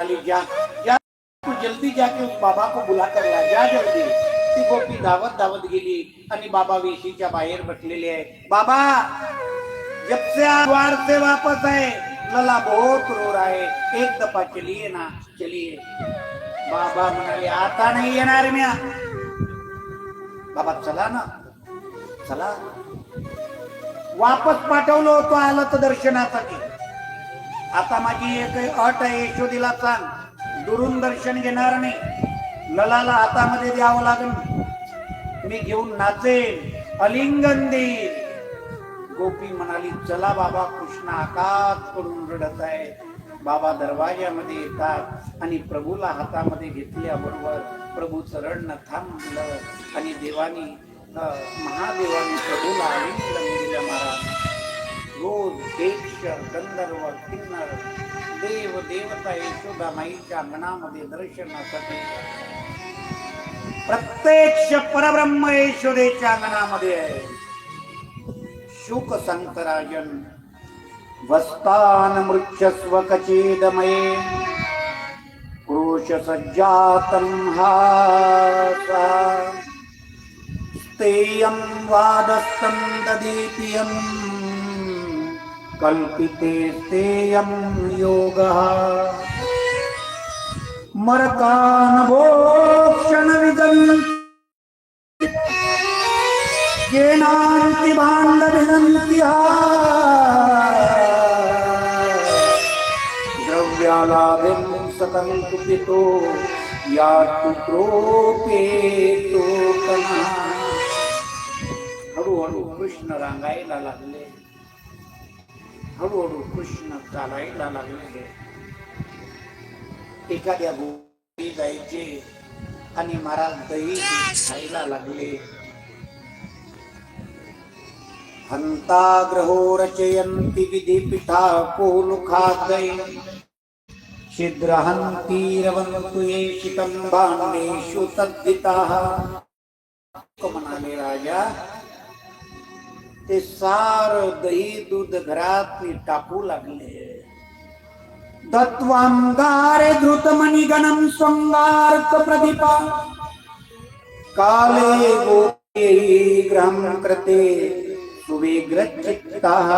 जा जा, तू जल्दी जाके उस बाबा को बुला कर ला, जा जल्दी। ती गोपी धावत धावत गेली आणि बाबा वेशीच्या बाहेर बसलेले आहे। बाबा जब से आप द्वार से वापस आए लला बहुत रो रहा है, एक दफा चलिए ना, चलिए। बाबा म्हणाले आता नाही येणार म्या। बाबा चला ना, चला। वापस पाठवलं होतं आलं तर दर्शनासाठी। आता माझी एक अट आहे, यशोदीला सांग दुरून दर्शन घेणार नाही, ललाला हातामध्ये द्यावं लागेल, मी घेऊन नाचेन, अलिंगन देईन। गोपी म्हणाली चला बाबा, कृष्ण आकाश करून रडत आहे। बाबा दरवाज्यामध्ये येतात आणि प्रभूला हातामध्ये घेतल्याबरोबर प्रभू चरण थांबलं आणि देवानी महादेवानी प्रभूला आलिंगन दिलं। महाराज रोज देश गंधर्व किन्नर देव देवता यशोदा माईच्या अंगणामध्ये दर्शनासाठी, प्रत्यक्ष परब्रह्म यशोदेच्या अंगणामध्ये आहे। शुक संतराजन वस्तान मृच्छस्व कचेदमये पुरुष सज्जातं हासा स्तेयं वादस्तं ददीतियं कल्पिते स्तेयं योगः मरकानभोक्षण विदन् केनान्ति भाण्डविनन्त्या द्रव्यालाभिं सकं कुपितो यातुप्रोपेतो कणा। हळूहळू कृष्ण रांगायला लागले, हळूहळू कृष्ण चालायला लागले। एखाद्या गोष्टी जायचे आणि महाराज दही खायला लागले। हंताग्रहो रचयन्ति विधिपीठा कोलुखाग्रय छिद्रहन्तीरवन्तु ये शितं भाण्डेषु तद्धिताः। म्हणाले राजा ते सार दही दूध घरात टाकू लागले। दत्वांगारे धृतमणिगणं स्वंगार्क प्रदीपा काले गोपी ग्रहं कृते सुवेग्रचित्ताः।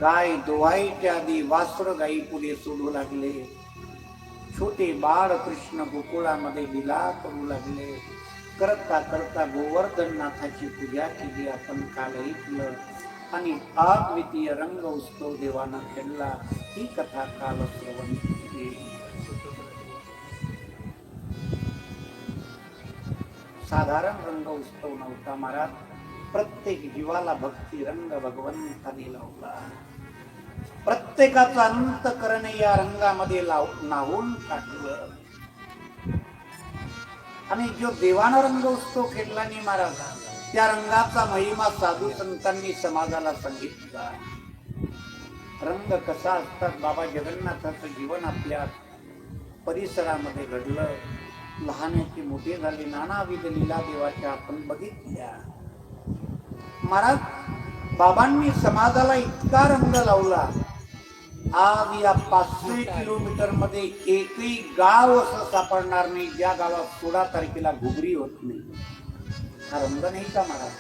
गाय धुवायच्या आधी वासर गाई पुढे सोडू लागले। छोटे बाळ कृष्ण गोकुळामध्ये लीला करू लागले। करता करता गोवर्धननाथाची पूजा केली आपण काल ऐकलं, आणि अद्वितीय रंग उत्सव देवानं खेळला, ही कथा काल श्रवण केली। साधारण रंग उत्सव नव्हता महाराज, प्रत्येक जीवाला भक्ती रंग भगवंताने लावला। प्रत्येकाचा अंतकरण या रंगामध्ये न्हावून टाकलं, आणि जो देवानं रंग उत्सव खेळला नाही महाराज, त्या रंगाचा महिमा साधू संतांनी समाजाला सांगितला। रंग कसा असतात, बाबा जगन्नाथाचं जीवन आपल्या परिसरामध्ये घडलं। लहानाची मोठे झाले, नानाविध लीला देवाच्या आपण बघितल्या। महाराज बाबांनी समाजाला इतका रंग लावला, आज या 500 किलोमीटर मध्ये एकही गाव असं सापडणार नाही ज्या गावात 16 तारखेला घुगरी होत नाही। हा रंग नाही का महाराज?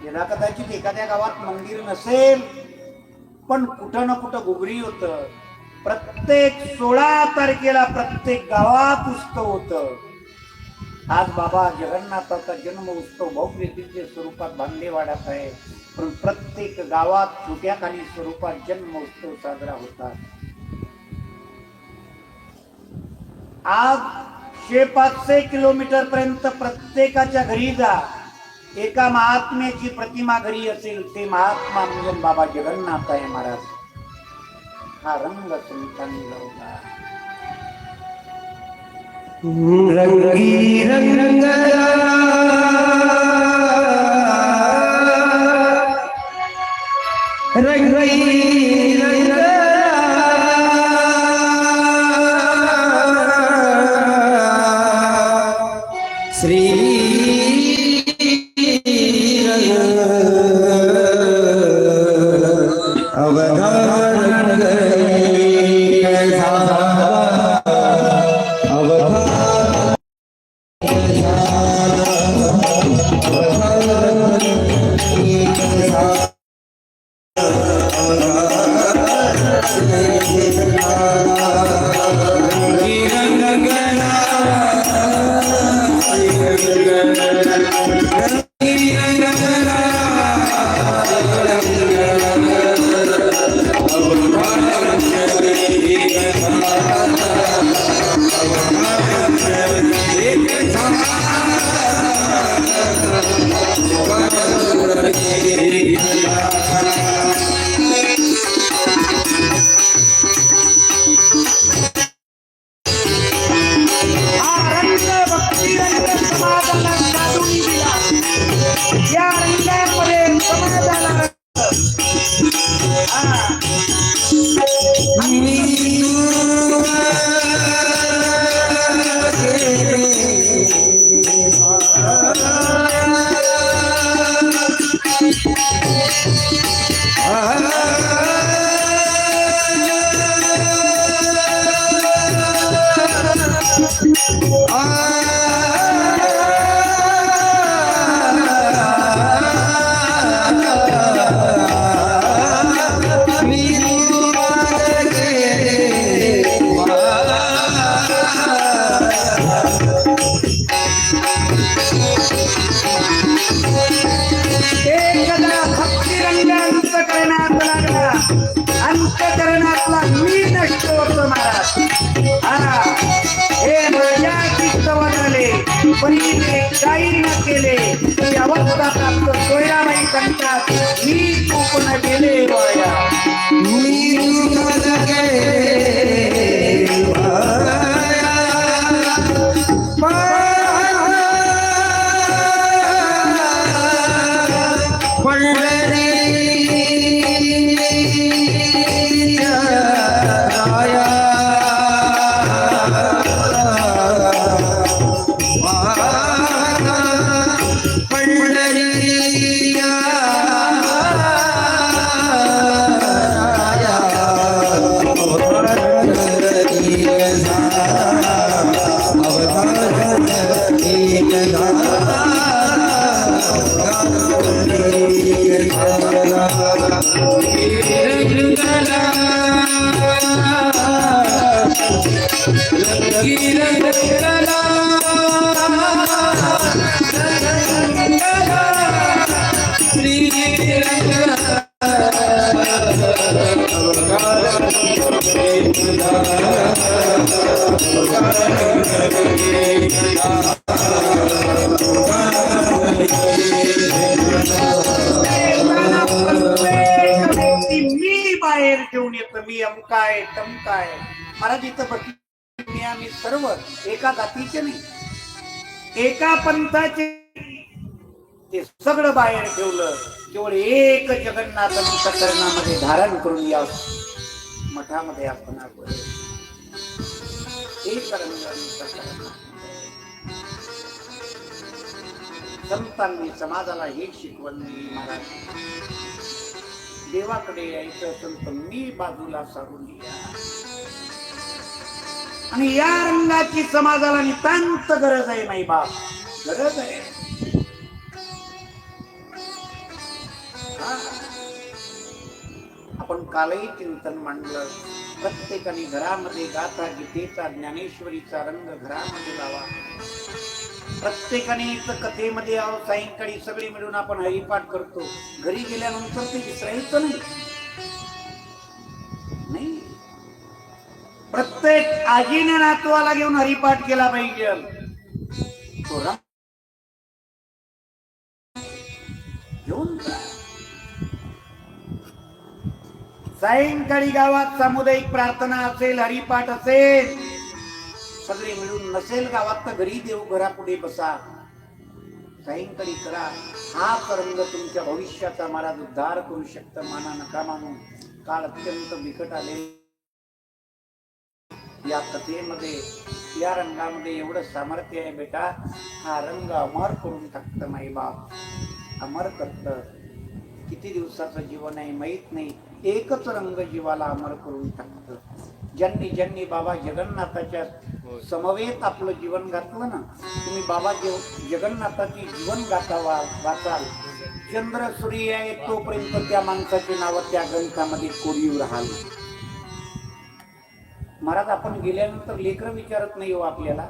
याला कदाचित एखाद्या गावात मंदिर नसेल, पण कुठं ना कुठं घुगरी होत। प्रत्येक 16 तारखेला प्रत्येक गावात उत्सव होत। आज बाबा जगन्नाथाचा जन्म उत्सव भव्य दिव्य स्वरूपात भांडेवाड्यात आहे, पण प्रत्येक गावात छोट्या खाली स्वरूपात जन्म उत्सव साजरा होतात। आज 500 किलोमीटर पर्यंत प्रत्येकाच्या घरी जा, एका महात्म्याची प्रतिमा घरी असेल, ते महात्मा म्हणजे बाबा जगन्नाथ आहे महाराज। हा रंग संतांनी लावला। रंगी रंगला रंगी रंगला श्री अवधान या रंगामध्ये समाजाला अंतकरणातला मी नष्ट होतो महाराज. हे माझ्या चित्त वाजले परीने काही न केले ती अवस्था प्राप्त सोयराबाई सांगतात मी चूक न गेले वाया मी बाहेर ठेवून येतो मी अमकाय तमकाय महाराज इथं बघितलं आम्ही सर्व एका जातीचे नाही एका पंथाचे ते सगळं बाहेर ठेवलं केवळ एक जगन्नाथ अंतःकरणामध्ये धारण करून या मठामध्ये आपण एक रंग संतांनी समाजाला हे शिकवण दिली महाराज देवाकडे यायचं असेल तर मी बाजूला सारून या आणि या रंगाची समाजाला नितांत गरज आहे माई बाप गरज आहे. आपण कालही चिंतन मांडलं प्रत्येकाने घरामध्ये गाथा गीतेचा ज्ञानेश्वरीचा रंग घरामध्ये लावा. प्रत्येकाने कथेमध्ये सायंकाळी सगळी मिळून आपण हरिपाठ करतो घरी गेल्यानंतर ते विसरायचं नाही. प्रत्येक आजीने नातवाला घेऊन हरिपाठ केला पाहिजे. घेऊन सायंकाळी गावात सामुदायिक प्रार्थना असेल हरिपाठ असेल सगळे मिळून नसेल गावात तर घरी देऊ घरापुढे बसा सायंकाळी करा. हा रंग तुमच्या भविष्याचा महाराज उद्धार करू शकतं. माना नका मानू काळ अत्यंत बिकट आले. या कथेमध्ये या रंगामध्ये एवढं सामर्थ्य आहे बेटा. हा रंग अमर करून टाकतं माई बाप अमर करत. किती दिवसाचं जीवन आहे माहित नाही. एकच रंग जीवाला अमर करून टाकतं. ज्यांनी ज्यांनी बाबा जगन्नाथाच्या समवेत आपलं जीवन घातलं ना, तुम्ही बाबा जगन्नाथाची जीवन गाथा वाचाल. चंद्र सूर्य आहे तोपर्यंत त्या माणसाचे नाव त्या ग्रंथामध्ये कोरीव राहाल. महाराज आपण गेल्यानंतर लेकरं विचारत नाही हो आपल्याला.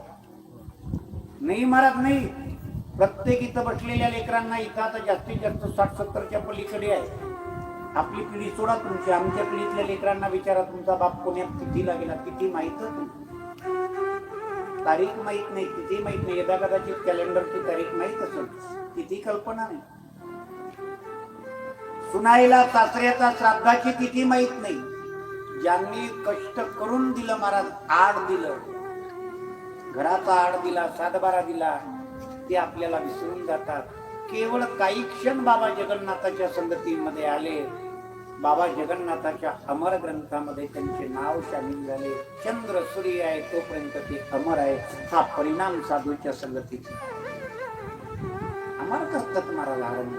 नाही महाराज नाही, प्रत्येक इथं बसलेल्या लेकरांना इथं आता जास्तीत जास्त 60-70च्या पलीकडे आहे. आपली पिढी सोडा तुमची, आमच्या पिढीतल्या लेकरांना विचारा तुमचा बाप पुण्यात कितीला गेला, किती माहित, तारीख माहित नाही, किती माहित नाही. यदा कदाचित कॅलेंडरची तारीख माहित असेल, किती कल्पना नाही. सुनाईला सासऱ्याचा श्राद्धाची तिथी माहित नाही. ज्यांनी कष्ट करून दिलं महाराज, आड दिलं, घराचा आड दिला, सातबारा दिला, ते आपल्याला विसरून जातात. केवळ काही क्षण बाबा जगन्नाथाच्या संगतीमध्ये आले, बाबा जगन्नाथाच्या अमर ग्रंथामध्ये त्यांचे नाव सामील झाले. चंद्र सूर्य आहे तोपर्यंत ते अमर आहे. हा परिणाम साधूच्या संगतीचा अमर करतात महाराज. आरंभ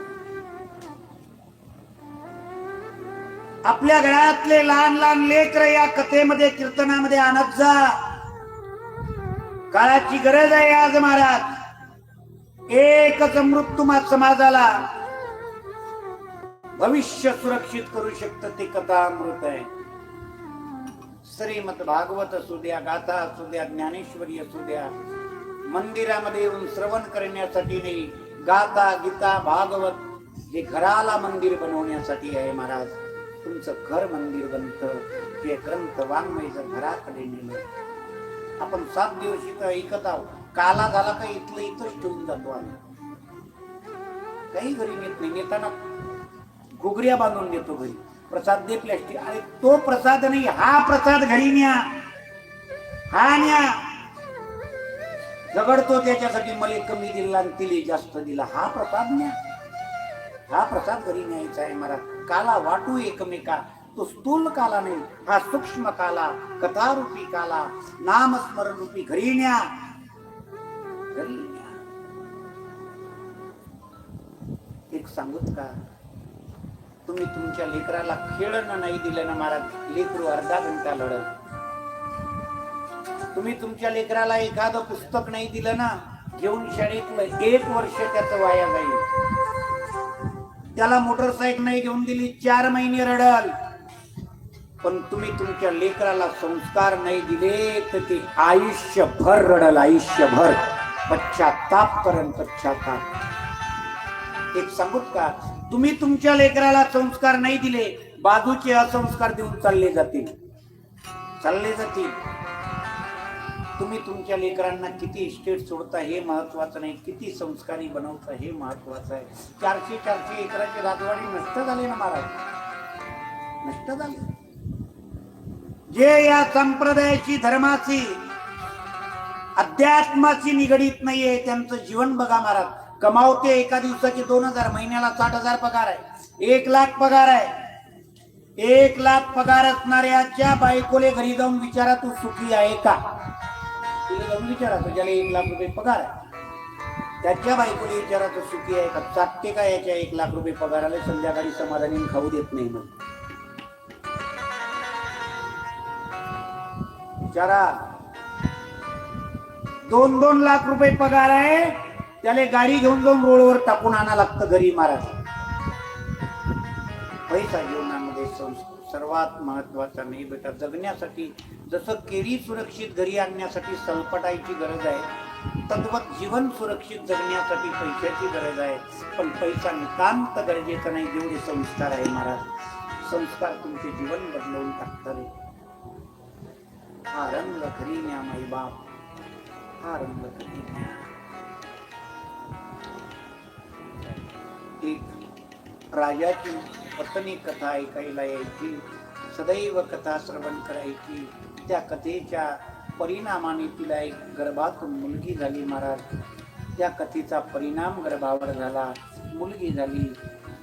आपल्या घरातले लहान लहान लेकर या कथेमध्ये कीर्तनामध्ये आणत जा. काळाची गरज आहे आज महाराज. एकच मृत्यू समाजाला भविष्य सुरक्षित करू शकतं, ते कथा अमृत आहे. श्रीमद भागवत असू द्या, गाथा असू द्या, ज्ञानेश्वरी असू द्या, मंदिरामध्ये येऊन श्रवण करण्यासाठी नाही. गाथा गीता भागवत हे घराला मंदिर बनवण्यासाठी आहे महाराज. तुमचं घर मंदिर बनतं. हे ग्रंथ वाङ्मय जर घराकडे नेलं, आपण 7 दिवस इथं ऐकत आहोत, काला झाला का इथलं इथंच ठेवून जातो आम्ही, काही घरी नेत नाही. नेताना घुगऱ्या बांधून देतो घरी, प्रसाद दे प्लॅस्टिक. अरे तो प्रसाद नाही, हा प्रसाद घरी न्या, हा न्या. झगडतो त्याच्यासाठी मला कमी दिला आणि तिले जास्त दिला. हा प्रसाद न्या, हा प्रसाद घरी न्यायचा आहे महाराज. काला वाटू एकमेका, तो स्थूल काला नाही, हा सूक्ष्म काला, कथारूपी काला, नामस्मरण रूपी घरी न्या, घरी न्या. एक सांगूत का, तुम्ही तुमच्या लेकराला खेळणं नाही दिलं ना महाराज, लेकरू अर्धा घंटा लढत. तुम्ही तुमच्या लेकराला एखादं पुस्तक नाही दिलं ना, घेऊन शाळेतलं 1 वर्ष त्याचं वाया जाईल. त्याला मोटरसायकल नाही घेऊन दिली, 4 महिने रडल. पण तुम्ही तुमच्या लेकराला संस्कार नाही दिले तर ते आयुष्यभर रडल, आयुष्यभर पश्चाताप करण, पश्चाताप. एक सांगूत का, तुम्ही तुमच्या लेकराला संस्कार नाही दिले, बाजूचे असंस्कार देऊन चालले जातील, चालले जातील. तुम्ही तुमच्या लेकरांना किती इस्टेट सोडता हे महत्वाचं नाही, किती संस्कारी बनवता हे महत्वाचं आहे. 400 एकराची राजवाडी नष्ट झाली ना महाराज, नष्ट झाली. जे या संप्रदायाची, धर्माची, अध्यात्माची निगडीत नाहीये त्यांचं जीवन बघा महाराज. कमावते एका दिवसाचे 2000, महिन्याला 60,000 पगार आहे, 1 लाख पगार आहे. 1 लाख पगार असणाऱ्याच्या बायकोले घरी जाऊन विचारा तू सुखी आहे का, तिला जाऊन विचारा. ज्याला 1 लाख रुपये पगार आहे त्याच्या बायकोले विचारा तू सुखी आहे का. चाटते का याच्या 1 लाख रुपये पगाराला, संध्याकाळी समाधानी खाऊ देत नाही मग विचारा. 2-2 लाख रुपये पगार आहे, त्याला गाडी घेऊन जाऊन रोडवर टाकून आणा लागतं घरी महाराज. पैसा जीवनामध्ये सर्वात महत्वाचा नाही बेटा. जगण्यासाठी जसं केळी सुरक्षित घरी आणण्यासाठी सलपटायची गरज आहे, तद्वत जीवन सुरक्षित जगण्यासाठी पैशाची गरज आहे. पण पैसा नितांत गरजेचा नाही, जेवढे संस्कार आहे महाराज. संस्कार तुमचे जीवन बदलवून टाकतात. हा रंग घरी न्या माई बाप, हा रंग घरी न्या. एक राजाची पत्नी कथा ऐकायला यायची, सदैव कथा श्रवण करायची. त्या कथेच्या परिणामाने तिला एक गर्भातून मुलगी झाली महाराज. त्या कथेचा परिणाम गर्भावर झाला, मुलगी झाली.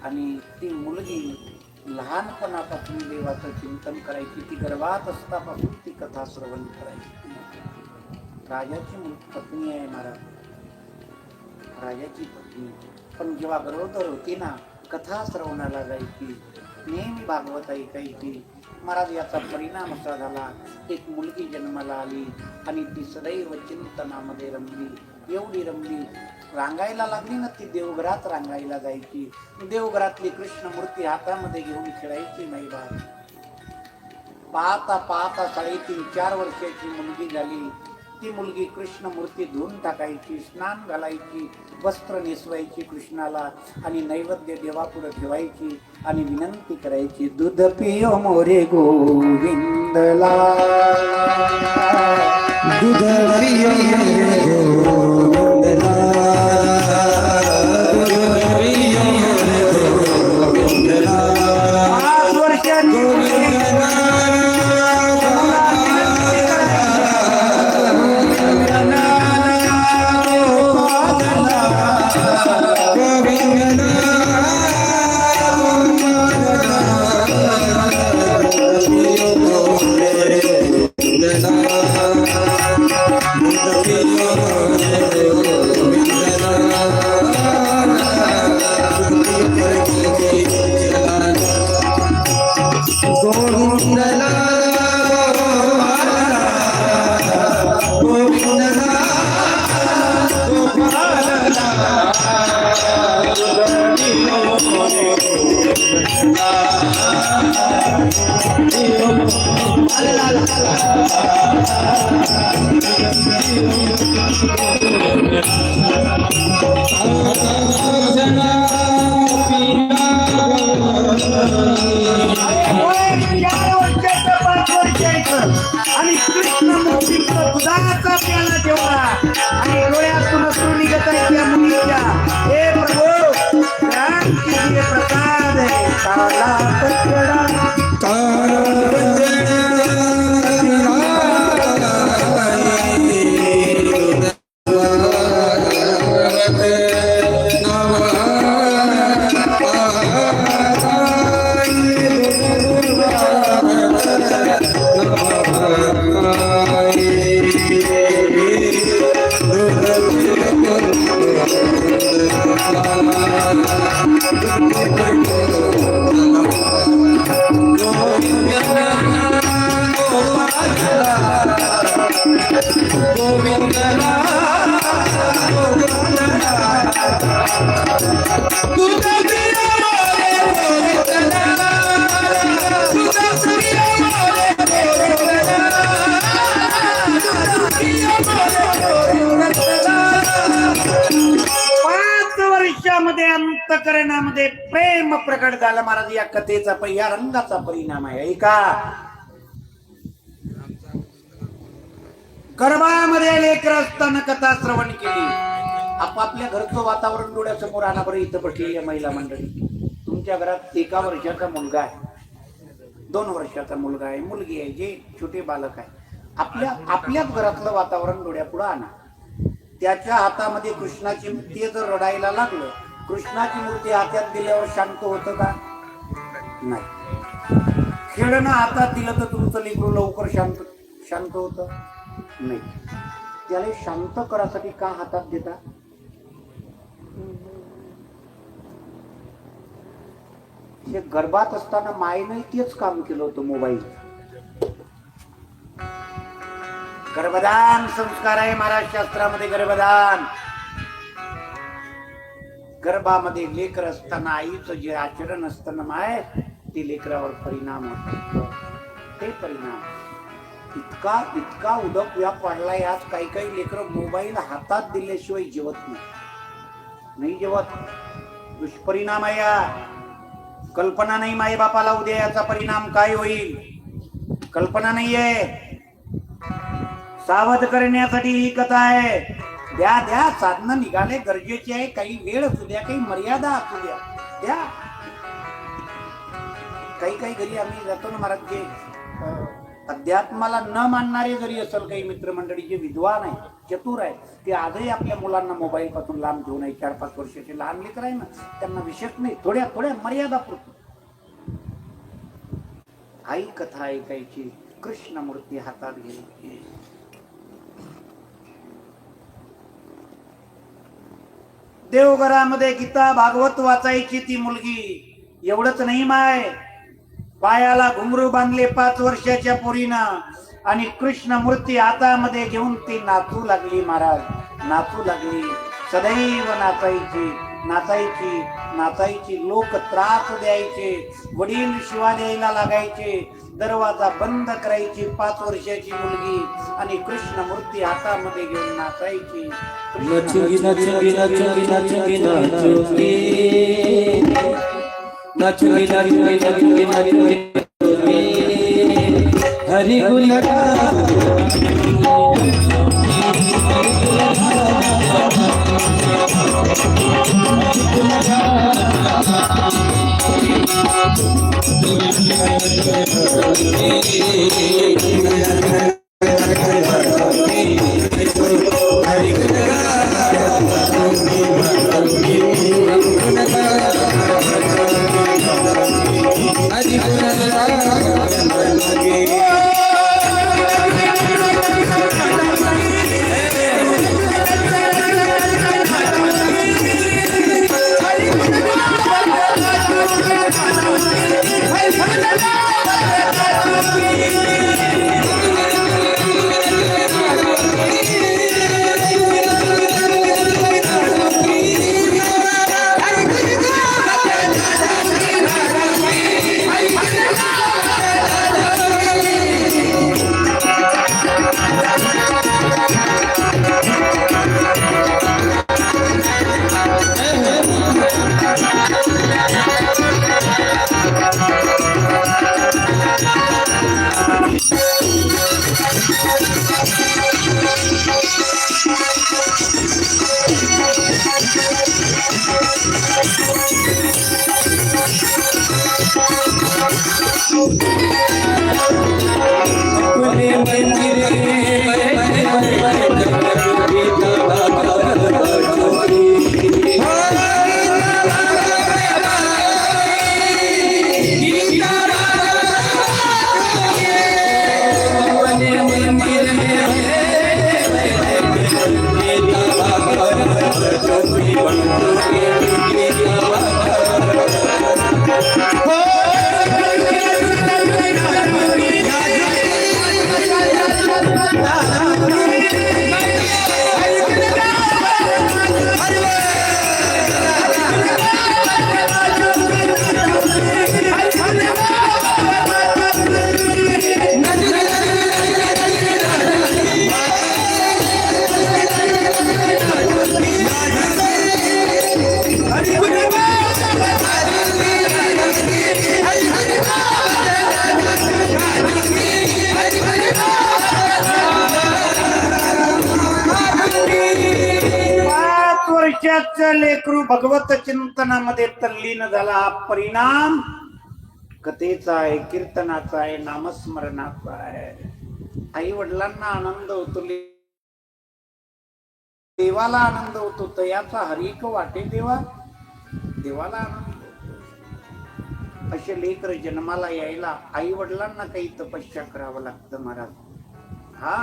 आणि ती मुलगी लहानपणापासून देवाचं चिंतन करायची. ती गर्भात असतापासून ती कथा श्रवण करायची. राजाची पत्नी आहे महाराज, राजाची पत्नी. पण जेव्हा गरोदर होती ना, कथा श्रवणाला जायची. नेहमी भागवत ऐकायची. महाराज याचा परिणाम असा झाला, एक मुलगी जन्माला आली आणि ती सदैव चिंतनामध्ये रमली. एवढी रमली, रांगायला लागली ना, ती देवघरात रांगायला जायची. देवघरातली कृष्णमूर्ती हातामध्ये घेऊन खेळायची महिला. पाहता पाहता 3.5-4 वर्षाची मुलगी झाली. ती मुलगी कृष्णमूर्ती धुवून टाकायची, स्नान घालायची, वस्त्र नेसवायची कृष्णाला आणि नैवेद्य देवापुढे ठेवायची आणि विनंती करायची, दूध पियो मोरे गोविंदला, दूध पियो मोरे गोविंदला, दूध पियो मोरे गोविंदला. 5 वर्षांनी आणि कृष्णमूर्तीचा दुधाचा प्याला ठेवला आणि डोळ्यातून अश्रू निघत आहे त्या मुलीच्या. हे प्रभू, क्रांती हे प्रसाद आहे, काला कचडा अंतकरणामध्ये प्रेम प्रकट झालं. महाराज या कथेचा या रंगाचा परिणाम आहे. ऐका, गर्भामध्ये लेकर असताना कथा श्रवण केली. आपापल्या घरचं वातावरण डोळ्यासमोर आणा बरं. इथं बसलेली महिला मंडळी, तुमच्या घरात 1 वर्षाचा मुलगा आहे, 2 वर्षाचा मुलगा आहे, मुलगी आहे, जे छोटे बालक आहे. आपल्याच घरातलं वातावरण डोळ्यापुढं आणा. त्याच्या हातामध्ये कृष्णाची मूर्ती जर रडायला लागलं, कृष्णाची मूर्ती हातात दिल्यावर शांत होतं का? नाही. खेळणं हातात दिलं तर तुमचं लेकरू लवकर शांत होतं नाही. त्याला शांत करासाठी का हातात देता? हे गर्भात असताना मायेने तेच काम केलं होतं. मोबाईल गर्भदान संस्कार आहे महाराज शास्त्रामध्ये. गर्भदान, गर्भामध्ये लेकर असताना आईचं जे आचरण असतं ना माय, ते लेकरावर परिणाम होतो. ते परिणाम इतका उदक व्याप वाढलाय आज. काही लेकर मोबाईल हातात दिल्याशिवाय जेवत नाही जेवत. दुष्परिणाम आहे या. कल्पना नाही माई बापाला उद्या याचा परिणाम काय होईल, कल्पना नाहीये. सावध करण्यासाठी ही कथा आहे. द्या साधनं निघाले गरजेचे आहे. काही वेळ असू द्या, काही मर्यादा असू द्या. काही घरी आम्ही जातो ना महाराज, जे अध्यात्माला न मानणारे जरी असेल काही मित्रमंडळी, जे विद्वान आहे, चतुर आहे, ते आजही आपल्या मुलांना मोबाईल पासून लांब घेऊन आहे. 4-5 वर्षाचे लहान लेकर आहे ना, त्यांना विशेष नाही, थोड्या मर्यादा पुरतो. आई कथा ऐकायची, कृष्णमूर्ती हातात घ्यायची. देवघरामध्ये गीता भागवत वाचायची ती मुलगी. एवढंच नाही माय, पायाला घुंगरू बांधले 5 वर्षाच्या पोरीनं आणि कृष्ण मूर्ती हातामध्ये घेऊन ती नाचू लागली महाराज, नाचू लागली. सदैव नाचायची नाचायची नाचायची. लोक त्रास द्यायचे, वडील शिवा द्यायला लागायचे, दरवाजा बंद करायची 5 वर्षाची मुलगी आणि कृष्ण मूर्ती हातामध्ये घेऊन नाचायची. नचुंगी नचुंगी नचुंगी नचुंगी नचुंगी नचुंगी नचुंगी नचुंगी नचुंगी हरि गुण लेकरू भगवत चिंतनामध्ये तल्लीन झाला. हा परिणाम कथेचा आहे, कीर्तनाचा आहे, नामस्मरणाचा आहे. आई वडिलांना आनंद होतो, देवाला आनंद होतो. तयाचा हरिक वाटे देवा, देवाला आनंद होतो. असे लेकर जन्माला यायला आई वडिलांना काही तपस्या करावं लागतं महाराज. हा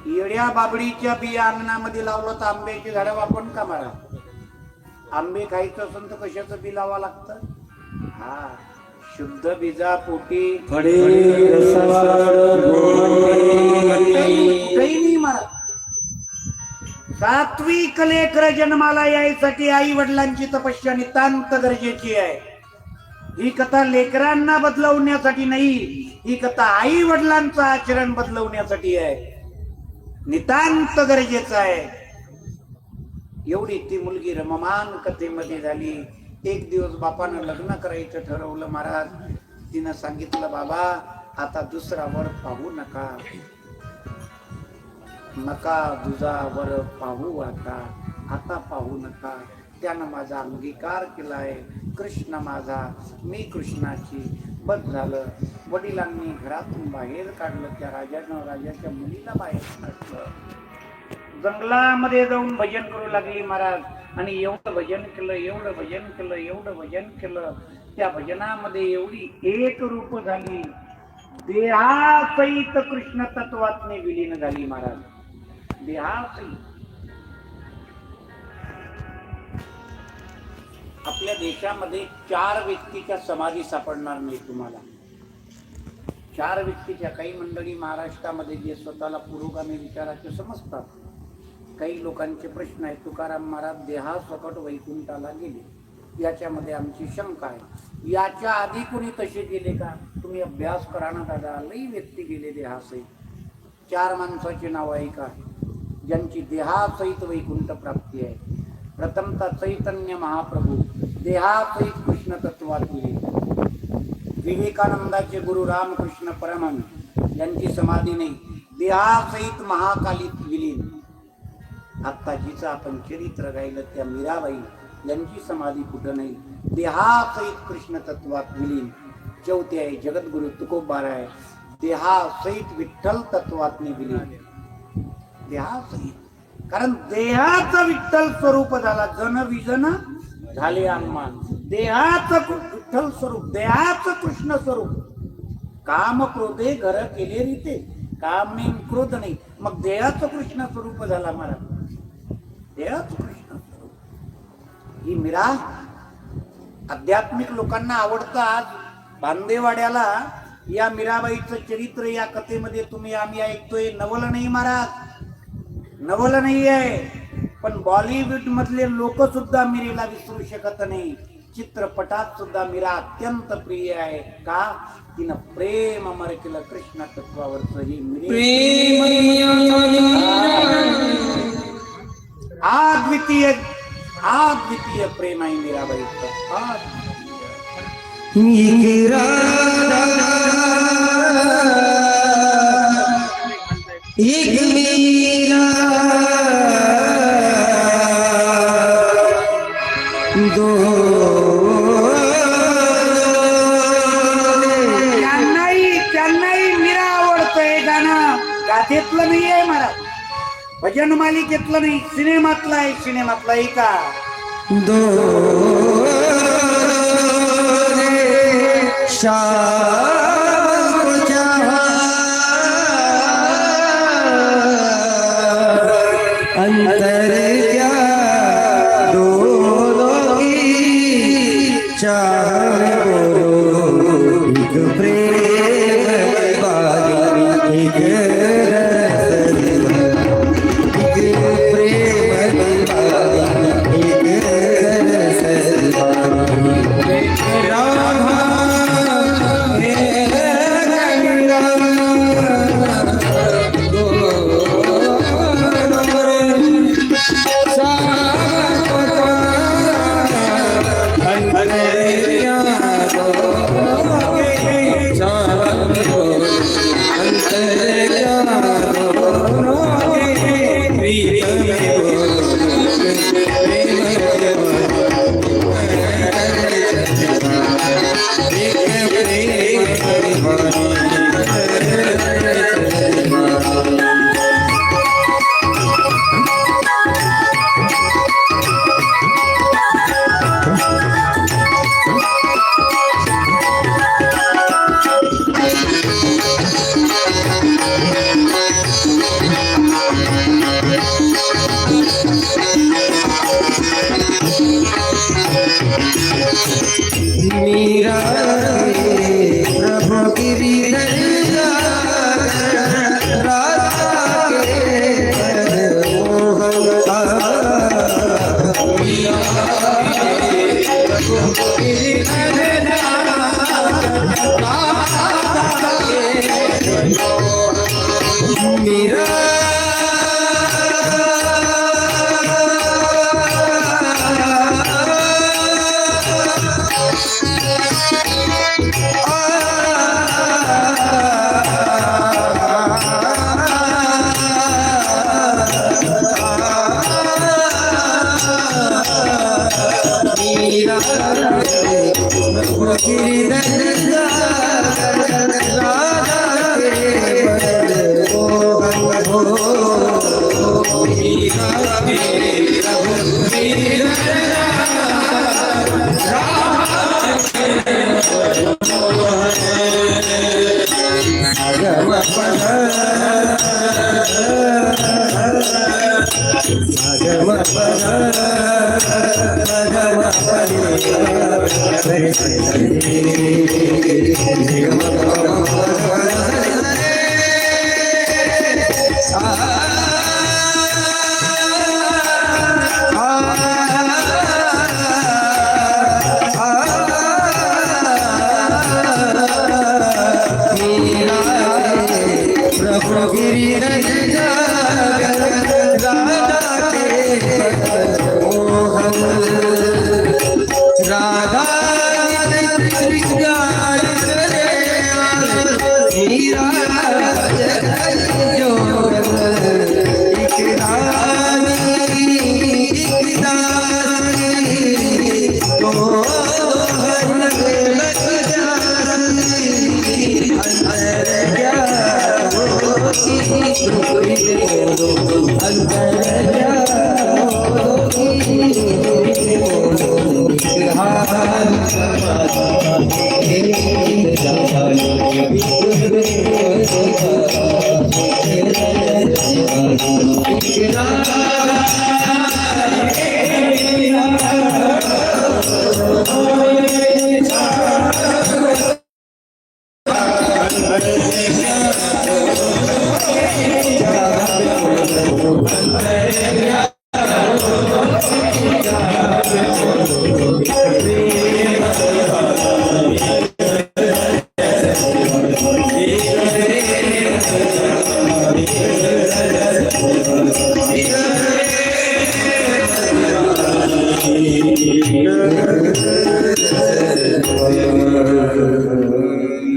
येड्या बाबडीच्या बिया अंगणामध्ये लावलं तर आंब्याची झाडं आपण का मारा? आंबे खायचं असेल तर कशाचं बी लावा लागतं? हा शुद्ध बीजा पोटी काही मारा. सात्विक लेकर जन्माला यायसाठी आई वडिलांची तपस्या नितांत गरजेची आहे. ही कथा लेकरांना बदलवण्यासाठी नाही, ही कथा आई वडिलांचं आचरण बदलवण्यासाठी आहे. नितांत गरजेचं आहे. एवढी ती मुलगी रममान कथेमध्ये झाली. एक दिवस बापानं लग्न करायचं ठरवलं महाराज. तिनं सांगितलं बाबा आता दुसरा वर पाहू नका, नका दुजा वर पाहू, आता पाहू नका. त्यानं माझा अंगीकार केलाय. कृष्ण माझा, मी कृष्णाची. बस झालं. वडिलांनी घरातून बाहेर काढलं. त्या राजानं राजाच्या मुलीला बाहेर काढलं. जंगलामध्ये जाऊन भजन करू लागली महाराज. आणि एवढं भजन केलं, एवढं भजन केलं, एवढं भजन केलं. त्या भजनामध्ये एवढी एक रूप झाली, देहासहित कृष्ण तत्वात्मे विलीन झाली महाराज. देहासहित आपल्या देशामध्ये 4 व्यक्तीच्या समाधी सापडणार नाही तुम्हाला. 4 व्यक्तीच्या. काही मंडळी महाराष्ट्रामध्ये जे स्वतःला पुरोगामी विचाराचे समजतात, काही लोकांचे प्रश्न आहेत. तुकाराम महाराज देहासकट वैकुंठाला गेले, याच्यामध्ये आमची शंका आहे. याच्या आधी कोणी तसे गेले का? तुम्ही अभ्यास करा ना दादा. लई व्यक्ती गेले देहासहित. 4 माणसाची नाव आहे का ज्यांची देहासहित वैकुंठ प्राप्ती आहे. प्रथमतः चैतन्य महाप्रभू देहासहित कृष्ण तत्वात गेले. विवेकानंदाचे गुरु रामकृष्ण परमहंस यांची समाधी नाही, देहासहित महाकालीत विलीन. आता जिचं आपण चरित्र गायलं त्या मीराबाई यांची समाधी कुठं नाही, देहासहित कृष्ण तत्वात विलीन. चौथे आहे जगद्गुरु तुकोबार आहे, देहासहित विठ्ठल तत्वात विलीन. देहासहित, कारण देहाचं विठ्ठल स्वरूप झाला. जन विजन झाले आम्मान. देहाचं विठ्ठल स्वरूप, देहाचं कृष्ण स्वरूप. काम क्रोधे घर केले रीते, काम नाही क्रोध नाही. मग देहाचं कृष्ण स्वरूप झाला महाराज. देहाचं कृष्ण स्वरूप. ही मीरा आध्यात्मिक लोकांना आवडतं. आज बांदेवाड्याला या मीराबाईचं चरित्र या कथेमध्ये आम्ही ऐकतोय. नवल नाही महाराज, नवल नाही आहे. पण बॉलिवूड मधले लोक सुद्धा मीरेला विसरू शकत नाही. चित्रपटात सुद्धा मीरा अत्यंत प्रिय आहे. का? तिनं प्रेम अमर केलं कृष्ण तत्वावरच. ही अद्वितीय प्रेम आहे मीराबाईचं. एक मीरा दो त्यांनाही मीरा आवडतंय गाणं. गाथेतलं नाही आहे महाराज, भजन मालिकेतलं नाही, सिनेमातलं आहे. सिनेमातलं आहे का? दो शाम जहां अंतर क्या दोनों की चाह बोलो. एक प्रेम वाली एक रस, एक प्रेम वाली एक रस वाली. राधा मीरा प्रभु गिरिधर राधा के मीरा Agama प्रभु गिरिधर राधा के मोहन राधा कृष्ण मीरा जोगन एक रानी एक दासी मोहन लग जासी अंदर क्या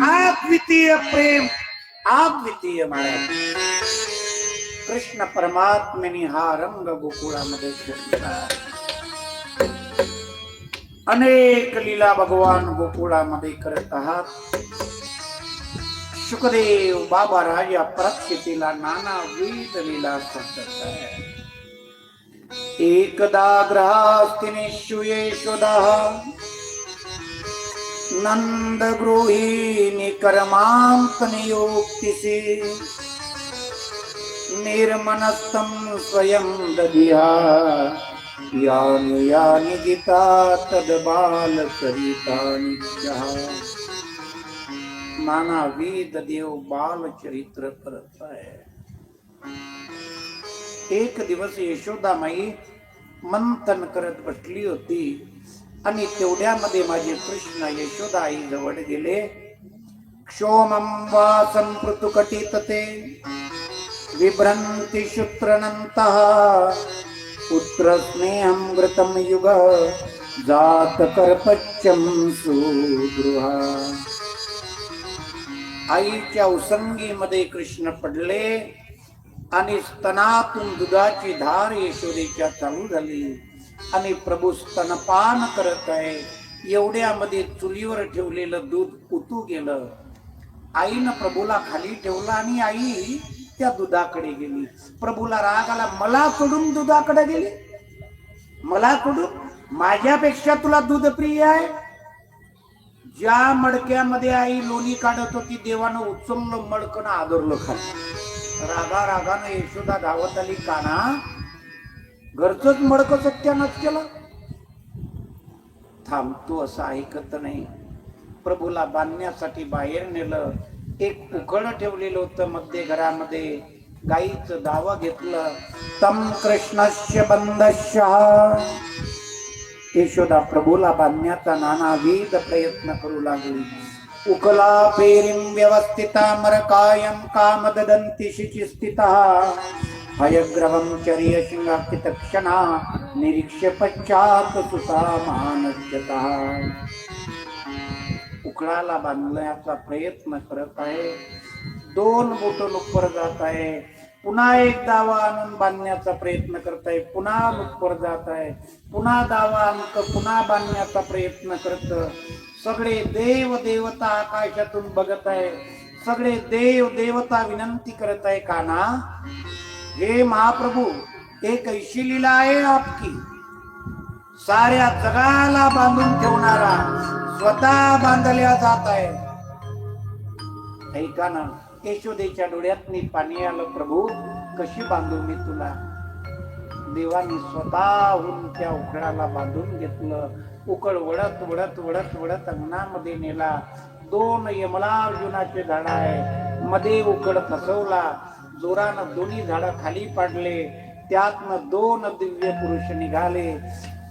अद्वितीय प्रेम, अद्वितीय महाराज. कृष्ण परमात्म्याने हा रंग गोकुळामध्ये घेतला. अनेक लीला भगवान गोकुळामध्ये करत आहात. शुकदेव बाबा राजा परीक्षितीला नानाविध लीला सांगत आहे. एकदा ग्रहास्तिनेषु यशोदा नंद गृहिणी कर्मांत नियोक्तिसे निर्मनस्तम स्वयं दधिया यानि यानि गीता तद बाल सरितानि जहा. नानाविध देव बाल चरित्र करत आहे. एक दिवस यशोदामाई मंथन करत बसली होती आणि तेवढ्यामध्ये माझे कृष्ण यशोदा आई जवळ गेले. क्षोमं वासं पृथुकटितते विभ्रंति शुत्रनन्तः पुत्र स्नेहं घृतं युग जात कर्पच्यं सुगृहा. आईच्या उसंगीमध्ये कृष्ण पडले आणि स्तनातून दुधाची धार यशोदेच्या चालू झाली आणि प्रभू स्तनपान करत आहे. एवढ्यामध्ये चुलीवर ठेवलेलं दूध उतू गेलं. आईनं प्रभूला खाली ठेवलं आणि आई त्या दुधाकडे गेली. प्रभूला राग आला, मला सोडून दुधाकडे गेली, मला सोडून, माझ्यापेक्षा तुला दूध प्रिय आहे. ज्या मडक्यामध्ये आई लोणी काढत होती देवानं उचललं मडकं आदरलं खाली. रागा रागानं यशोदा धावत आली, काना घरचंच मडकं सत्यानाच केलं. थांबतो असं ऐकत नाही. प्रभूला बांधण्यासाठी बाहेर नेलं. एक उखळ ठेवलेलं होतं मध्य घरामध्ये. गाईचं दावा घेतलं. तम कृष्णस्य बंधस्य. यशोदा प्रभूला बांधण्याचा नानाविध प्रयत्न करू लागली. उकला पेरीं व्यवस्थिता मरकायं कामददन्ति शिचिस्थितः हयग्रवं चर्य शिंगाकितक्षणा निरीक्ष्य पश्चात सुता मानस्यतः. उकळाला बांधण्याचा प्रयत्न करत आहे. 2 बोट लुप्पर जात आहे. पुन्हा एक दावा आणून बांधण्याचा प्रयत्न करत आहे. पुन्हा लुप्पर जात आहे. पुन्हा दावा अंक पुन्हा बांधण्याचा प्रयत्न करत. सगळे देव देवता आकाशातून बघत आहे. सगळे देव देवता विनंती करत आहे, काना हे महाप्रभू एक ऐशी लीला आहे आपकी. साऱ्या जगाला बांधून ठेवणारा स्वतः बांधल्या जात आहे. ऐका ना, यशोदेच्या डोळ्यातनी पाणी आलं. प्रभू कशी बांधू मी तुला. देवानी स्वतःहून त्या उकडाला बांधून घेतलं. उकड वडत वडत वडत वडत अंगणामध्ये नेला. 2 यमलार्जुनाचे झाड आहे, मध्ये उकड फसवला. जोरानं दोन्ही झाड खाली पाडले. त्यातनं 2 दिव्य पुरुष निघाले.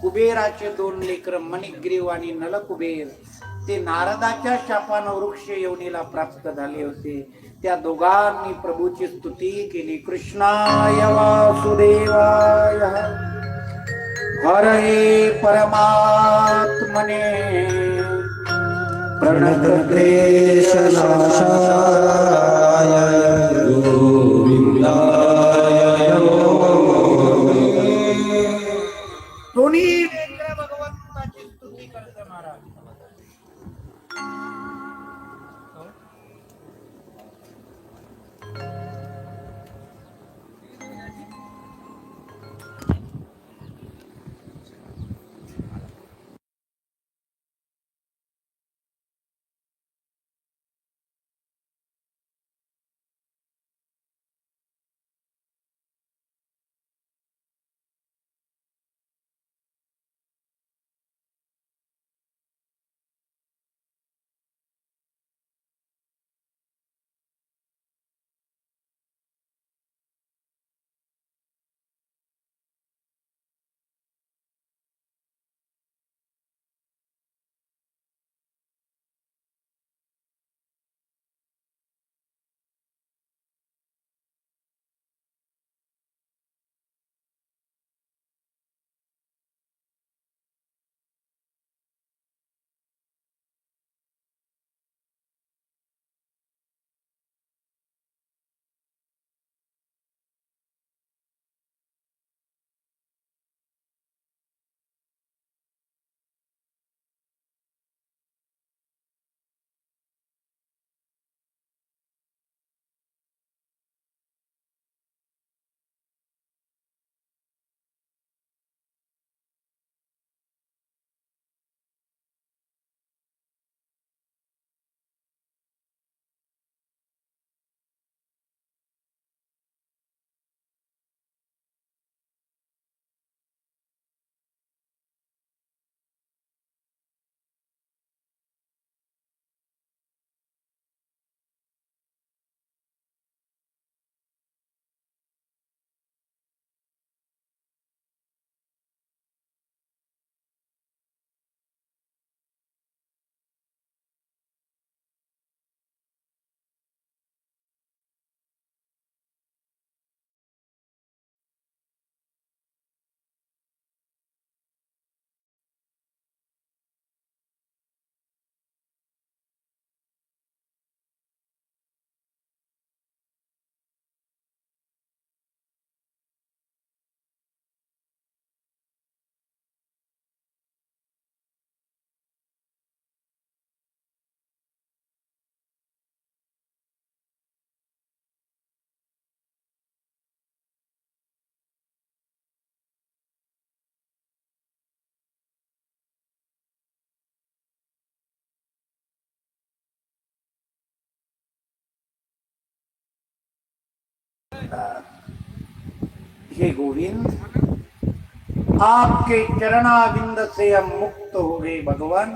कुबेराचे 2 लेकर मणिग्रीव आणि नलकुबेर. ते नारदाच्या शापानं वृक्ष योनीला प्राप्त झाले होते. त्या दोघांनी प्रभूची स्तुती केली. कृष्णाय वासुदेवाय हरे परमात्मने प्रणतक्लेशनाशाय गोविंदाय दोन्ही लेकरं भगवंताची स्तुती करते महाराज. हे गोविंद, आपके चरणाविंद से हम मुक्त हो गए भगवान,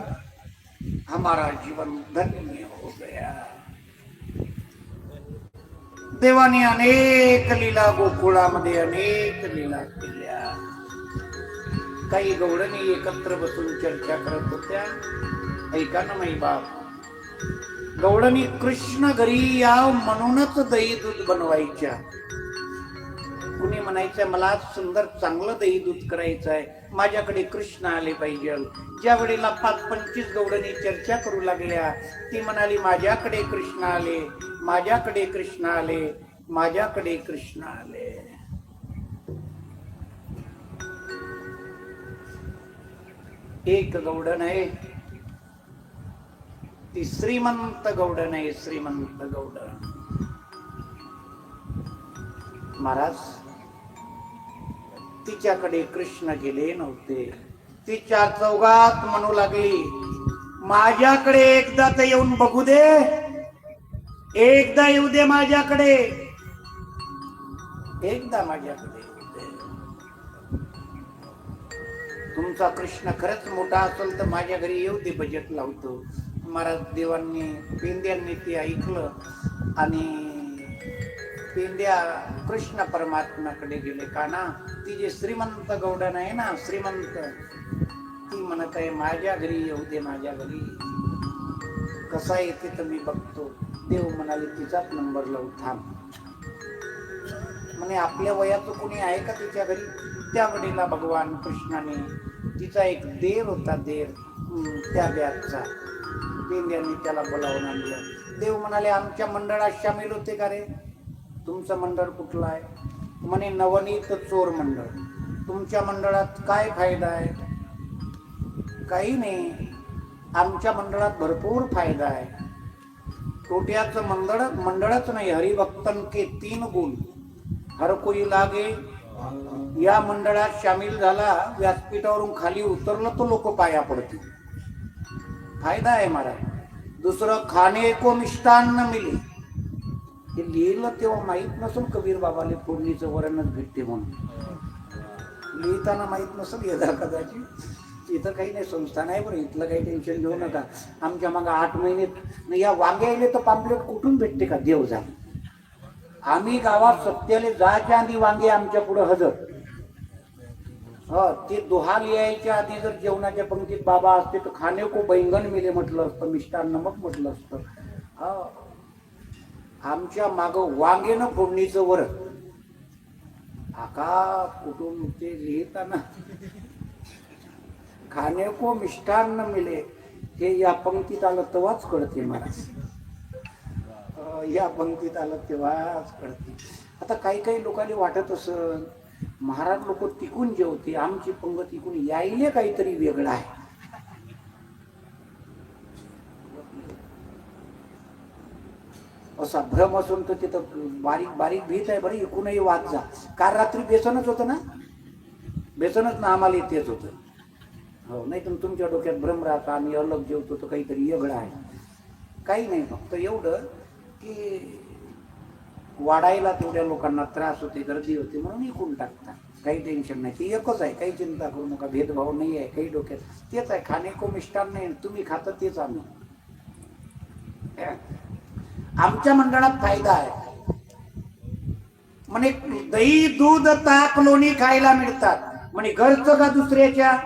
हमारा जीवन धन्य हो गया. देवाने अनेक लीला गोकुळामध्ये अनेक लीला केल्या. काही गवळणी एकत्र बसून चर्चा करत होत्या. ऐका ना माई बाप, गवळणी कृष्ण घरी या म्हणूनच दही दूध बनवायच्या. कुणी म्हणायचं मला सुंदर चांगलं दही दूध करायचं आहे, माझ्याकडे कृष्ण आले पाहिजे. ज्या वेळेला 5-25 गवळणी चर्चा करू लागल्या, ती म्हणाली माझ्याकडे कृष्ण आले, माझ्याकडे कृष्ण आले, माझ्याकडे कृष्ण आले. एक गवडण आहे, ती श्रीमंत गवडण आहे, श्रीमंत गवडण. महाराज, तिच्याकडे कृष्ण गेले नव्हते. ती 4 चौघात म्हणू लागली, माझ्याकडे एकदा तर येऊन बघू दे, एकदा येऊ दे माझ्याकडे, एकदा माझ्याकडे येऊ दे. तुमचा कृष्ण खरंच मोठा असेल तर माझ्या घरी येऊ दे, बजेट लावतो. महाराज देवांनी पेंद्यांनी ते ऐकलं आणि पेंद्या कृष्ण परमात्म्याकडे गेले. का ना ती जे श्रीमंत गौडन आहे ना, श्रीमंत, ती म्हणत आहे माझ्या घरी येऊ दे, माझ्या घरी कसा येते तर मी बघतो. देव म्हणाले तिचाच नंबर लावू, थांब. म्हणे आपल्या वयाचं कोणी आहे का तिच्या घरी? त्या वेळेला भगवान कृष्णाने, तिचा एक देर होता, देर त्या बॅगचा, पेंद्यांनी त्याला बोलावून आणलं. देव म्हणाले आमच्या मंडळात सामील होते का रे? तुमचं मंडळ कुठलं आहे? म्हणे नवनीत चोर मंडळ. तुमच्या मंडळात काय फायदा आहे? काही नाही, आमच्या मंडळात भरपूर फायदा आहे. तोट्याचं मंडळच नाही, हरिभक्तन के 3 गुण, हर कोई लागे. या मंडळात सामील झाला, व्यासपीठावरून खाली उतरलं तर लोक पाया पडतील, फायदा आहे महाराज. दुसरं, खाणे को मिष्टान्न मिले. हे लिहिलं तेव्हा माहित नसेल कबीर बाबाले फोडणीचं वरणच भेटते म्हणून. लिहिताना माहित नसेल यदा कदाचित. इथं काही नाही, संस्था नाही बरं, इथलं काही टेन्शन घेऊ नका. आमच्या मागं 8 महिने या वांगे आले तर पाम्पलेट कुठून भेटते का? देव जा. आम्ही गावात सत्याले जायच्या आधी वांगे आमच्या पुढे हजर. ते दोहा लिहायच्या आधी जर जेवणाच्या पंक्तीत बाबा असते तर खाणे को बैंगन मिले म्हटलं असतं, मिष्टान्न नमक म्हटलं असतं. आमच्या माग वांगेनं फोडणीचं वर आका कुठून ते लिहिताना खाणे को मिष्टान्न मिले, हे या पंक्तीत आलं तेव्हाच कळते मला. या पंक्तीत आलं तेव्हाच कळते. आता काही काही लोकांनी वाटत असं महाराज लोक टिकून जेवते, आमची पंगत इकून यायले काहीतरी वेगळं आहे. असा भ्रम असून तर तिथं बारीक बारीक भीत आहे बरं. एकूणही वाद जा. काल रात्री बेसनच होतं ना, बेसनच ना आम्हाला तेच होतं. हो, नाही तर तुमच्या डोक्यात भ्रम राहता आम्ही अलग जेवतो तर काहीतरी वेगळं आहे. काही नाही, फक्त एवढं की वाढायला तेवढ्या लोकांना त्रास होते, गर्दी होते म्हणून इकून टाकतात. काही टेन्शन नाही, ते एकच आहे, काही चिंता करू नका. भेदभाव नाही आहे काही डोक्यात. तेच आहे, खाणे को मिष्टान नाही, तुम्ही खात तेच आम्ही. आमच्या मंडळात फायदा आहे म्हणे, दही दूध ताक लोणी खायला मिळतात म्हणे. घरचं का दुसऱ्याच्या?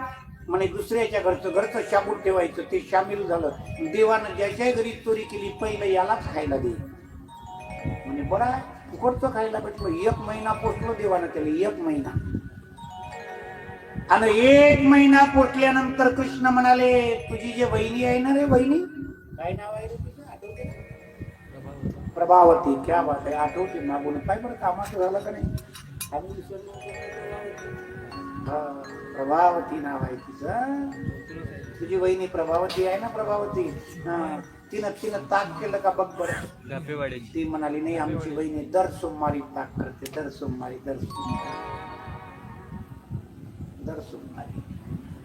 म्हणे दुसऱ्याच्या घरचं शाबूत ठेवायचं. ते सामील झालं. देवानं ज्याच्या घरी चोरी केली पहिलं यालाच खायला दे म्हणे. बरं फुकटचं खायला भेटलं. 1 महिना पोचलो देवानं त्याला, 1 महिना. आणि 1 महिना पोचल्यानंतर कृष्ण म्हणाले तुझी जे वहिनी आहे ना रे, वहिनी काय नाव आहे रे तिचं, आठवते? प्रभावती. क्या बात आहे, आठवते मागून. काय बरं कामाचं झालं का नाही? प्रभावती नाव आहे तिचं. तुझी वहिनी प्रभावती आहे ना, प्रभावती. तिनं ताक केलं का बघ बरं. ती म्हणाली नाही, आमची वहिनी दर सोमवारी ताक करते, दर सोमवारी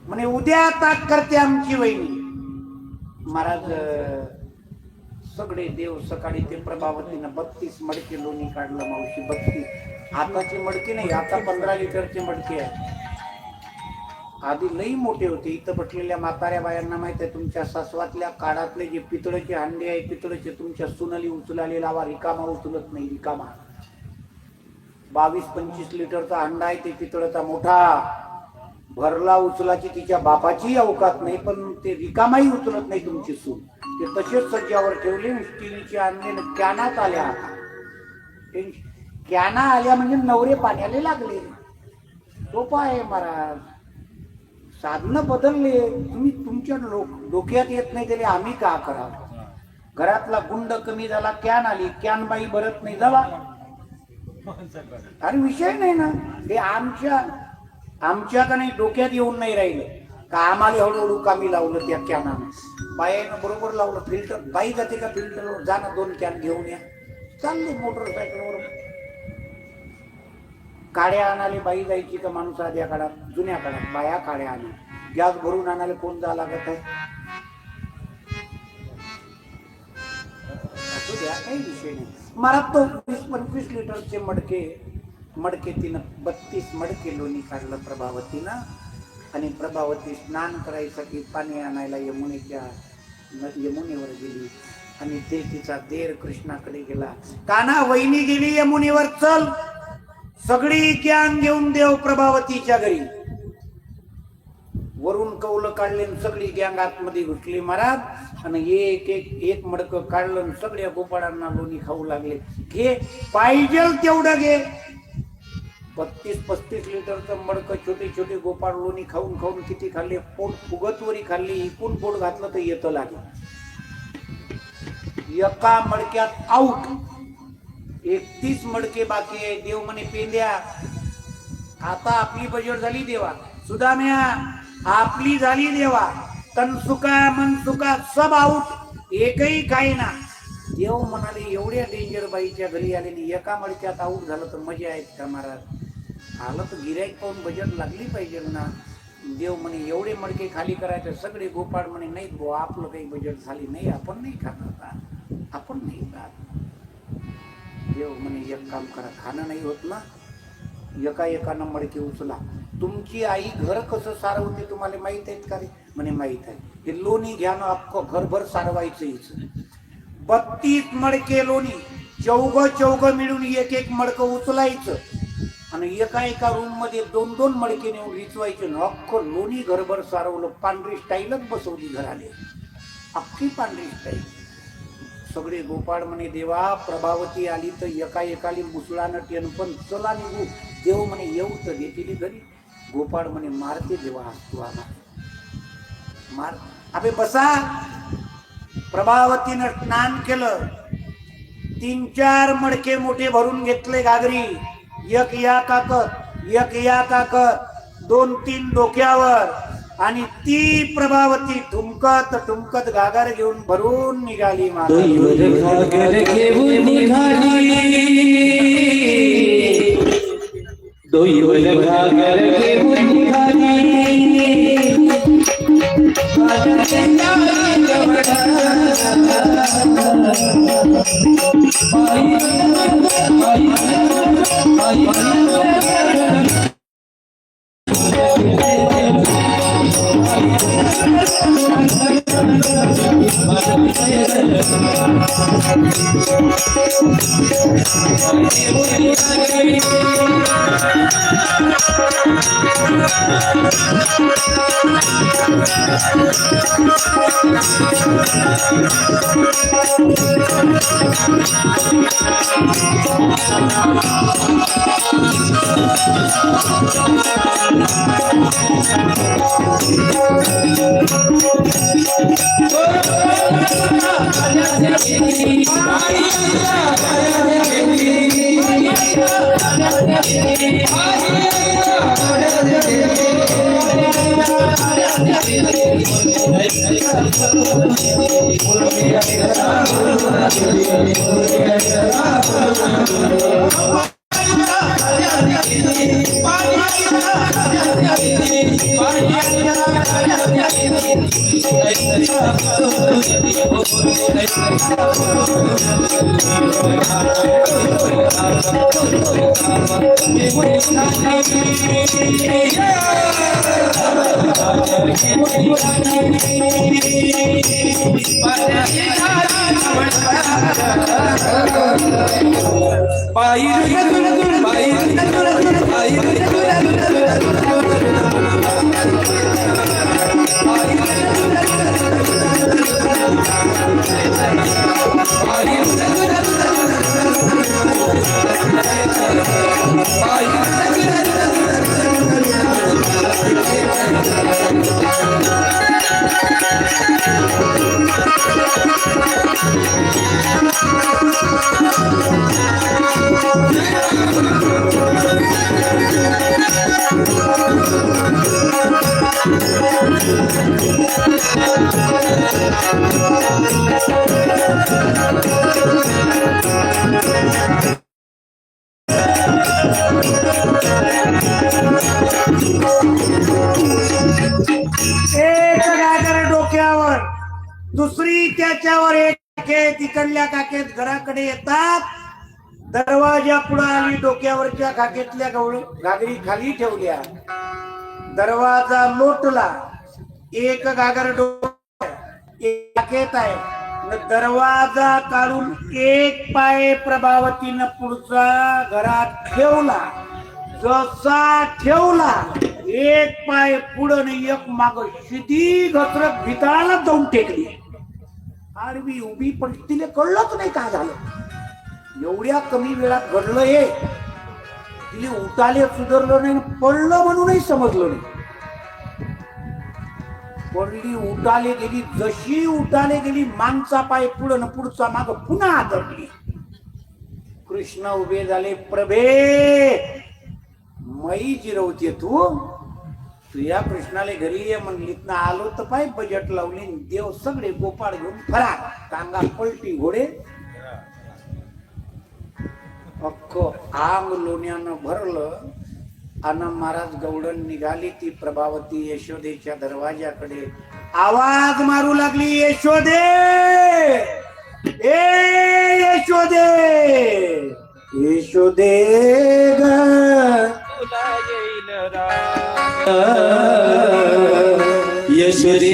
म्हणे. उद्या ताक करते आमची वहिनी. महाराज सगळे देव सकाळी ते प्रभावतीनं 32 मडके लोणी काढलं मावशी. 32. आताची मडके नाही, आता 15 लिटरचे मडके आहे. आधी लई मोठे होते. इथं बसलेल्या म्हाताऱ्या बायांना माहित आहे, तुमच्या सासवातल्या काळातले जे पितळेचे हांडे आहे, पितळेचे तुमच्या सुनली उचलाले लावा, रिकामा उचलत नाही, रिकामा. 22-25 लिटरचा हांडा आहे ते पितळेचा मोठा. भरला उचलाची तिच्या बापाची अवकात नाही, पण ते रिकामाही उचलत नाही तुमची सून. ते तसेच सज्जावर ठेवले. स्टीलचे आणले, कॅनात आल्या. कॅना आल्या म्हणजे नवरे पाण्याला लागले. सोपा आहे महाराज. साधनं बदलले. तुम्ही तुमच्या डोक्यात येत नाही त्याला आम्ही का करावं? घरातला गुंड कमी झाला, कॅन आली, कॅन बाई भरत नाही, जावा. आणि विषय नाही ना, हे आमच्या का नाही डोक्यात येऊन नाही राहिलं का आम्हाला हळूहळू कामी लावलं त्या कॅनानं. बायानं बरोबर लावलं. फिल्टर बाई जाते का फिल्टरवर? जा ना 2 कॅन घेऊन या. चालले मोटरसायकलवर. काड्या आणाले बाई जायची का माणूस? आध्या काळात, जुन्या काळात बाया काड्या आली. गॅस भरून आणायला कोण जा लागत आहे? असू द्या, काही विषय नाही. मला तो 20-25 लिटरचे मडके तिनं 32 मडके लोणी काढलं प्रभावतीनं. आणि प्रभावती स्नान करायसाठी पाणी आणायला यमुनेवर गेली आणि ते तिचा देर कृष्णाकडे गेला. कान्हा वहिनी गेली यमुनेवर, चल सगळी गँग घेऊन देव प्रभावतीच्या घरी. वरून कौल काढले, सगळी गँग आतमध्ये घुसली महाराज आणि एक मडकं काढलं, सगळ्या गोपाळांना लोणी खाऊ लागले. घे पाहिजे तेवढं घे. 32-35 लिटरचं मडकं छोटे छोटे गोपाळ लोणी खाऊन खाऊन किती खाल्ले, पोट फुगतवरी खाल्ली, इकून पोट घातलं तर येतं लागे. एका मडक्यात आऊट. 31 मडके बाकी आहे. देव म्हणे पेंद्या आता आपली बजेट झाली देवा. सुदाम्या आपली झाली देवा. तनसुका मनसुका सब आऊट, एकही काही ना. देव म्हणाले एवढ्या डेंजर बाईच्या घरी आलेली एका मडक्यात आऊट झालं तर मजा आहेत का महाराज? आलं तर गिऱ्हाईक पाहून बजेट लागली पाहिजे ना. देव म्हणे एवढे मडके खाली करायचे. सगळे गोपाळ म्हणे नाही बुवा आपलं काही बजेट झाली नाही, आपण नाही खात, आपण नाही खात. देव म्हणे एक काम करा, खाणं नाही होत ना, एकानं मडके उचला. तुमची आई घर कसं सारवते तुम्हाला माहित आहेत का रे? म्हणे माहित आहे. हे लोणी घ्या ना, अख्खं घरभर सारवायचं हिचं. 32 मडके लोणी, चौघ मिळून एक मडकं उचलायचं आणि एका रूम मध्ये 2 मडके नेऊन रिचवायचे. अख्खं लोणी घरभर सारवलं. पांढरी स्टाईलच बसवली घराले, अख्खी पांढरी स्टाईल. सगळे गोपाळ म्हणे देवा प्रभावती आली तर एकाली मुसळानं टेन, पण चला निघू. देव म्हणे येऊ तर देतील घरी. गोपाळ म्हणे मारते देवा तू आला मार. अबे बसा. प्रभावतीनं स्नान केलं. 3-4 मडके मोठे भरून घेतले घागरी. एक या काकत 2-3 डोक्यावर आणि ती प्रभावती ठुमकत घागर घेऊन भरून निघाली. एक गागर डोक्यावर, दुसरी त्याच्यावर एक तिकडल्या काकेत घराकडे येतात. दरवाजा पुढे आली, डोक्यावरच्या काकेतल्या घागरी खाली ठेवल्या. दरवाजा लोटला, एक गागर एक टाकेत आहे, न दरवाजा काढून एक पाय प्रभावतीनं पुढचा घरात ठेवला. जसा ठेवला, एक पाय पुढं नाही एक माग, शिधी घसरत भिताळाला जाऊन टेकली. आडवी उभी पण तिला कळलंच नाही काय झालं. एवढ्या कमी वेळात घडलं हे. तिने उठाले सुधारलं नाही, पडलं म्हणूनही समजलं नाही. पडली, उठाले गेली. जशी उठाले गेली, मागचा पाय पुढं न पुढचा माग पुन्हा आदरली. कृष्ण उभे झाले. प्रभे मई जिरवते तू या कृष्णाला घरी ये म्हणलीत ना. आलो तर पाय बजेट लावली. देव सगळे गोपाळ घेऊन फरार. टांगा पलटी, घोडे अख्ख आंग लोण्यानं भरलं. आणि महाराज गवडण निघाली. ती प्रभावती यशोदेच्या दरवाजाकडे आवाज मारू लागली, यशोदे, ए यशोदे, यशोदे ग, यशोदे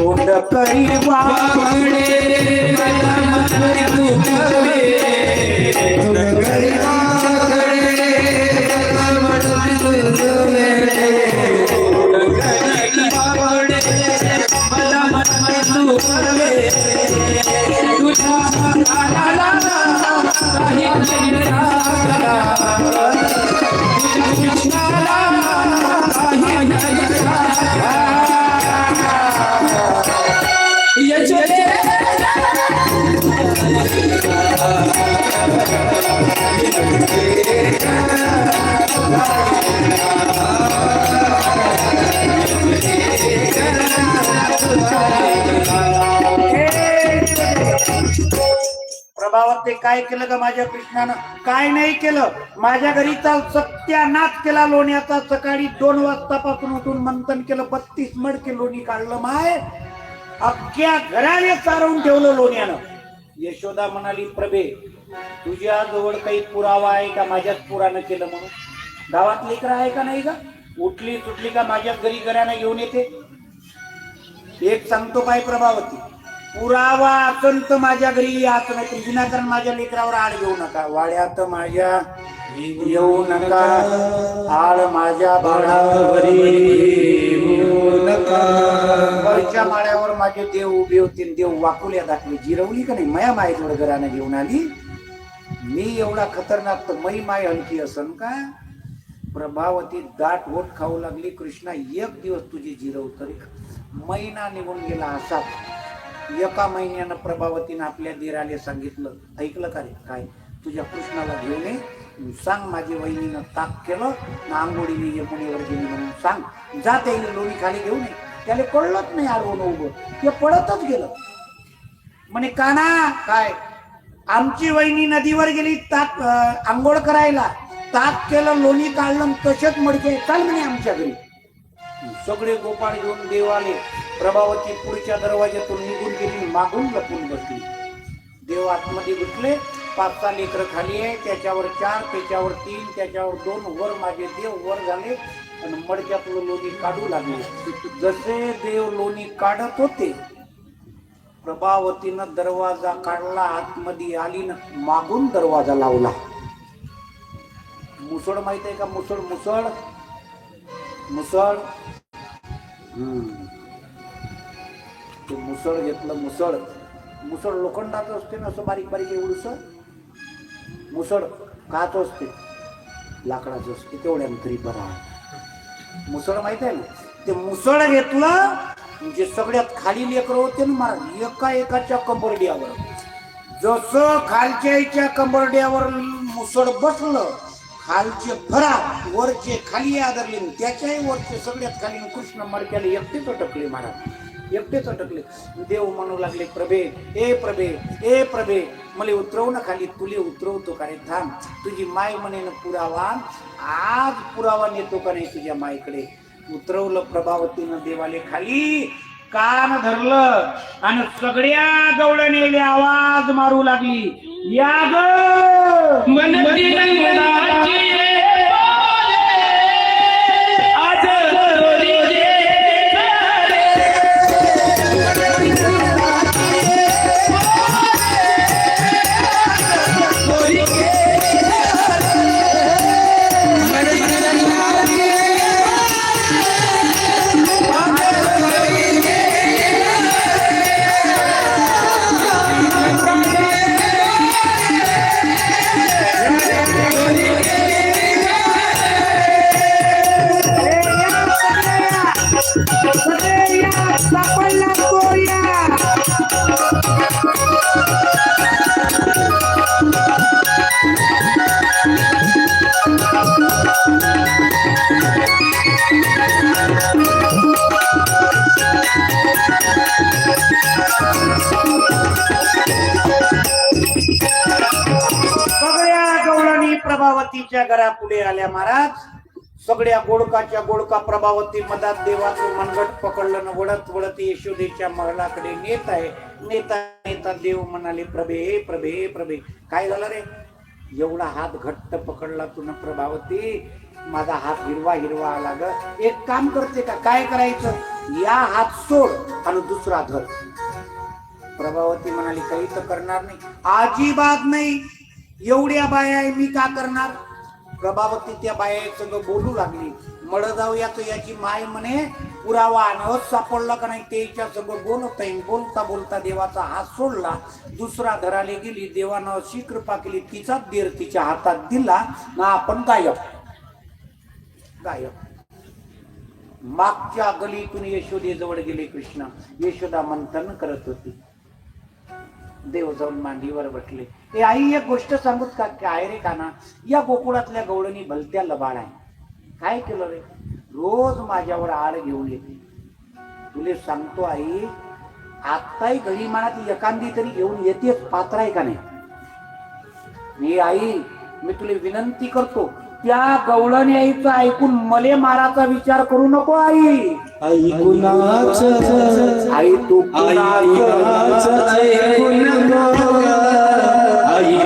तुला करी प्रभावते काय केलं ग माझ्या कृष्णानं? काय नाही केलं. माझ्या घरीचा सत्यानाश केला लोण्याचा. सकाळी 2 वाजतापासून उठून मंथन केलं. 32 मडके लोणी काढलं. माय अख्ख्या घराने चारवून ठेवलं लोण्यानं. यशोदा म्हणाली, प्रभे तुझ्या जवळ काही पुरावा आहे का माझ्याच पुरानं केलं म्हणून? गावात लेकर आहे का नाही का? उठली सुटली का माझ्याच घरी घरानं घेऊन येते? एक सांगतो पाय प्रभावती, पुरावा असेल तर माझ्या घरी याच नाही. विनाकारण माझ्या लेकरावर आळ घेऊ नका. वाड्यात माझ्या येऊ नका. आळ माझ्या बाळावरी येऊ नका. वरच्या माळ्यावर माझे देव उभे होते. देव वाकुल्या दाखले. जिरवली का नाही? मया माय थोडं घरानं घेऊन आली. मी एवढा खतरनाक तर मै माय हलकी असन का? प्रभावती दाट ओठ खाऊ लागली. कृष्णा 1 दिवस तुझी जिरव तरी. महिना निघून गेला. असा 1 महिन्यानं प्रभावतीनं आपल्या दिराले सांगितलं, ऐकलं का रे? काय? तुझ्या कृष्णाला घेऊन ये. सांग माझी वहिनीनं ताक केलं ना, आंघोळीने यमुनेवर गेली म्हणून सांग. जा त्याला लोणी खाली घेऊन ये. त्याला कळलंच नाही आडवून उभं. ते पडतच गेलं. म्हणे काना काय? आमची वहिनी नदीवर गेली ताक आंघोळ करायला. ताक केलं, लोणी काढलं, तसेच मडके. चाल म्हणे आमच्या घरी. सगळे गोपाळ घेऊन देव आले. प्रभावती पुढच्या दरवाज्यातून निघून गेली. मागून लपून बसली. देव आतमध्ये घुसले. 5-6 लेकरं खाली आहे. त्याच्यावर 4, त्याच्यावर 3, त्याच्यावर 2. वर माझे देव वर झाले आणि मडक्यातलं लोणी काढू लागले. जसे देव लोणी काढत होते प्रभावतीनं दरवाजा काढला, आतमध्ये आली ना, मागून दरवाजा लावला. मुसळ माहित आहे का? मुसळ मुसळ मुसळ ते मुसळ घेतलं. मुसळ मुसळ लोखंडाचं असते ना, असं बारीक बारीक एवढूस. मुसळ काच असते, लाकडाचं असते, तेवढ्यानं तरी बरा. मुसळ माहित आहे ना? ते मुसळ घेतलं म्हणजे सगळ्यात खाली लेकर होते ना, एका एकाच्या कंबरड्यावर. जसं खालच्या कंबरड्यावर मुसळ बसलं, खालचे फरा वरचे खाली आदरले, त्याच्याही वरचे सगळ्यात खाली कृष्ण मडक्याला एकटेच अटकले. महाराज एकटेच अटकले. देव म्हणू लागले, प्रभे ए प्रभे ए प्रभे, मला उतरव ना खाली. तुले उतरवतो का रे? थांब. तुझी माय म्हणे ना पुरावा, आज पुरावा नेतो का नाही तुझ्या मायकडे? उतरवलं प्रभावतीनं देवाले खाली, कान धरलं आणि सगळ्या गवळणीले आवाज मारू लागली, या ग मनती रंगनाची आज प्रभावतीच्या घरापुढे आल्या. महाराज सगळ्या गोडकाच्या गोडका प्रभावती मधात देवाचं मनगट पकडलं न वडत वडत यशोदेच्या महलाकडे नेत आहे. नेता नेता देव म्हणाले, प्रभे हे प्रभे हे प्रभे. काय झालं रे? एवढा हात घट्ट पकडला तुन प्रभावती, माझा हात हिरवा हिरवा आला ग. एक काम करते का? काय करायचं? या हात सोड आणि दुसरा धर. प्रभावती म्हणाली, काही तर करणार नाही. अजिबात नाही. एवढ्या बाया आहे, मी का करणार? प्रभावती त्या बाया सगळं बोलू लागली. मड जाऊयाचं याची माय म्हणे पुरावा अनहत सापडला का नाही त्याच्या सगळं बोलत आहे. बोलता बोलता देवाचा हात सोडला, दुसरा धराले गेली. देवानं अशी कृपा केली, तिचाच देर तिच्या हातात दिला ना, आपण गायब गायब. मागच्या गलीतून यशोदेजवळ गेले कृष्ण. यशोदा मंथन करत होती. देव जाऊन मांडीवर बसले. ए आई, एक गोष्ट सांगूत का? काय रे काना? या गोकुळातल्या गवळणी भलत्या लबाड आहे. काय केलं रे? रोज माझ्यावर आड घेऊन येते. तुले सांगतो आई, आत्ताही घरी मनात एखादी तरी घेऊन येतेच. पात्र आहे का नाही? मी आई, मी तुला विनंती करतो, त्या गवळणी आईचं ऐकून मले माराचा विचार करू नको आई. आई कुणाचं? आई तू कुणाचं ऐकून नको. आई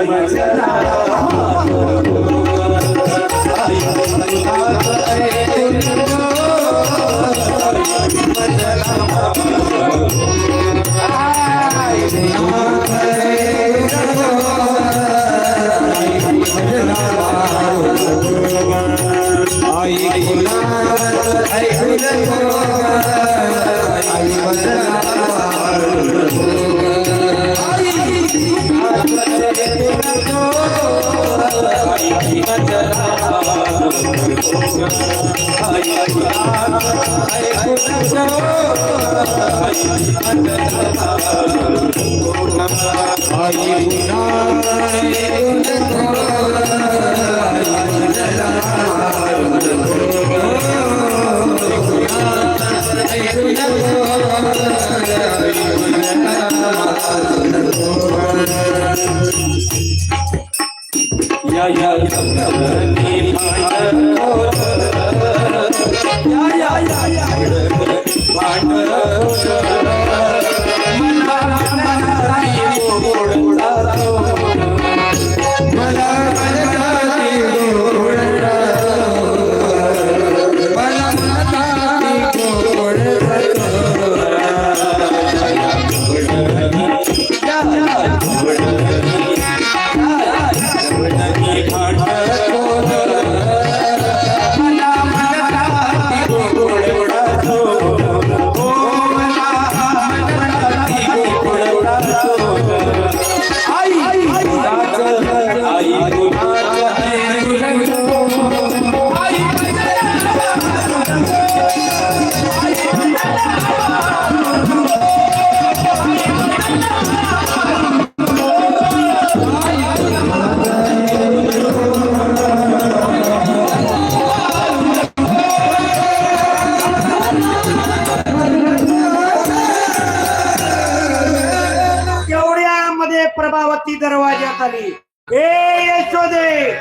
प्रभावती दरवाज्यात आली. ए यशोदे,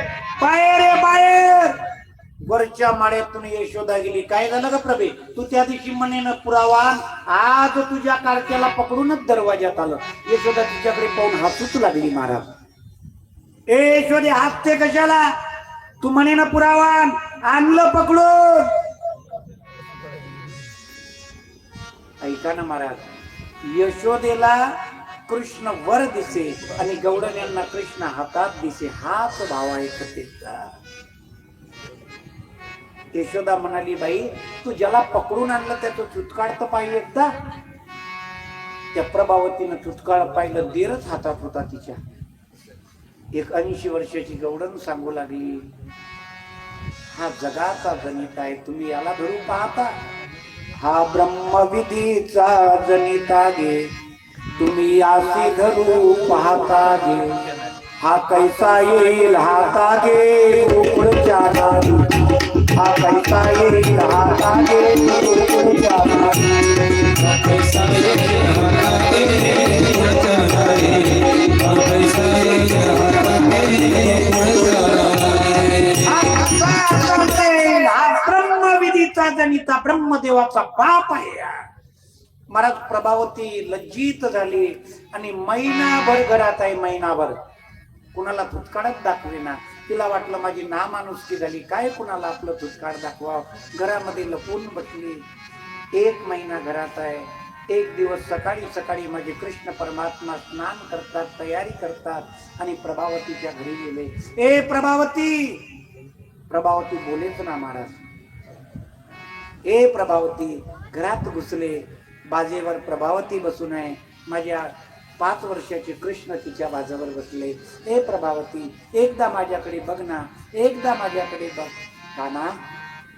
बाहेर ये बाहेर. वरच्या माळ्यातून यशोदा गेली. काय झालं ग प्रभे? तू त्या दिवशी म्हणेन पुरावा, आज तुझ्या कारच्याला पकडूनच दरवाज्यात आलं. यशोदा तिच्याकडे पाहून हसूच लागली. महाराज, ए यशोदे, हसते कशाला? तू म्हणे ना पुरावा, आणलं पकडून. ऐका ना महाराज, यशोदेला कृष्ण वर दिसे आणि गौडण्यांना कृष्ण हातात दिसे. हाच भाव आहे कथेचा. यशोदा म्हणाली, बाई तू ज्याला पकडून आणलं त्याचं चुटकाळ तर पाहिजे एकदा. त्या प्रभावतीनं चुटकाळ पाहिलं. देरच हातात होता तिच्या. एक 80 वर्षाची गौडण सांगू लागली, हा जगाचा जनिता आहे, तुम्ही याला धरून पाहता. हा ब्रह्मविधीचा जनिता गे, तुम्ही यासी धरू पाहता गे. हा कैसा येईल हाता गे गोकुळच्या नादी. हा कैसा येईल हाता गे गोकुळच्या नादी. हा कैसा येईल हाता गे गोकुळच्या नादी. हा कैसा येईल हाता गे गोकुळच्या नादी. हा ब्रह्मविधीचा जनिता, ब्रह्मदेवाचा बाप आहे. महाराज, प्रभावती लज्जित झाली आणि महिनाभर घरात आहे. महिनाभर कुणाला थुतकाळच दाखवे ना. तिला वाटलं माझी नामानुष्की झाली, काय कुणाला आपलं थुतकाळ दाखवा. घरामध्ये लपून बसली. 1 महिना घरात आहे. एक दिवस सकाळी सकाळी माझे कृष्ण परमात्मा स्नान करतात, तयारी करतात आणि प्रभावतीच्या घरी गेले. ए प्रभावती, प्रभावती बोलेच ना महाराज. ए प्रभावती, घरात घुसले. बाजेवर प्रभावती बसून आहे. माझ्या 5 वर्षाचे कृष्ण तिच्या बाजावर बसले. ए प्रभावती, एकदा माझ्याकडे बघ ना, एकदा माझ्याकडे बघ. काना,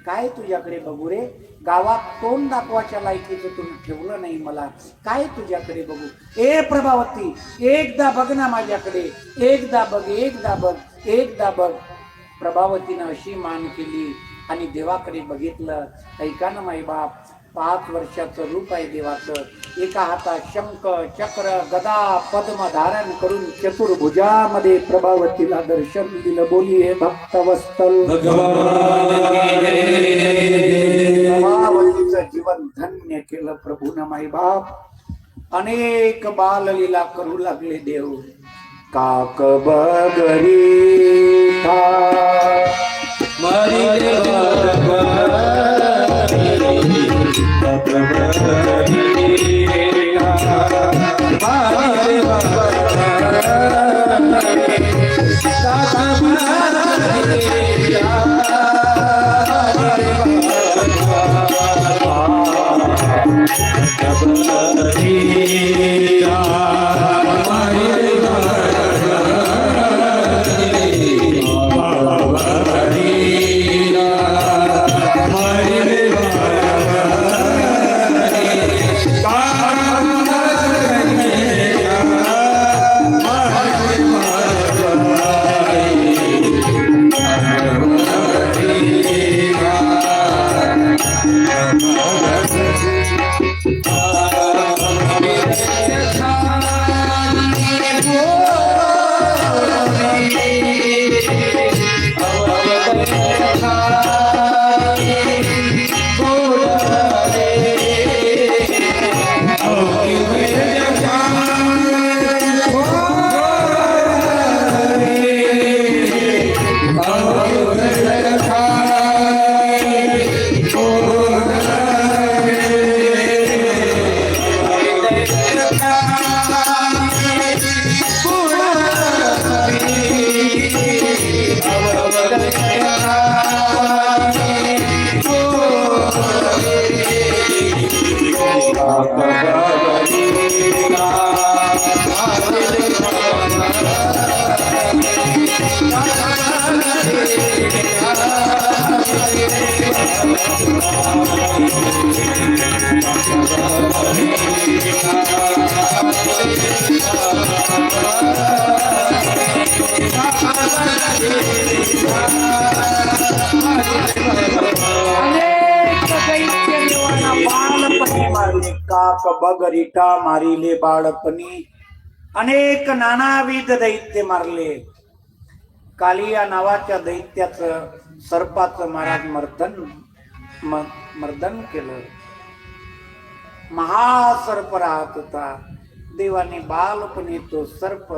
काय तुझ्याकडे बघू रे? गावात तोंड दाखवाच्या लायकीचं तुम्ही ठेवलं नाही मला. काय तुझ्याकडे बघू? ए प्रभावती, एकदा बघ ना माझ्याकडे. एकदा बघ, एकदा बघ, एकदा बघ. प्रभावतीनं अशी मान केली आणि देवाकडे बघितलं. ऐका ना माई बाप, 5 वर्षाचं रूप आहे देवाचं. एका हातात शंख, चक्र, गदा, पद्म धारण करून चतुर्भुजामध्ये प्रभावतीला दर्शन दिलं. बोली हे भक्तवत्सल प्रभावतीचं जीवन धन्य केलं प्रभूनं माई बाप. अनेक बाललीला करू लागले देव. काक बगरी काक बगरीटा मारिले बाळपणी. अनेक नानाविध दैत्य मारले. कालिया नावाच्या दैत्याचं सर्पाचं महाराज मर्दन केलं. महासर्प राहत होता. देवाने बालपणी तो सर्प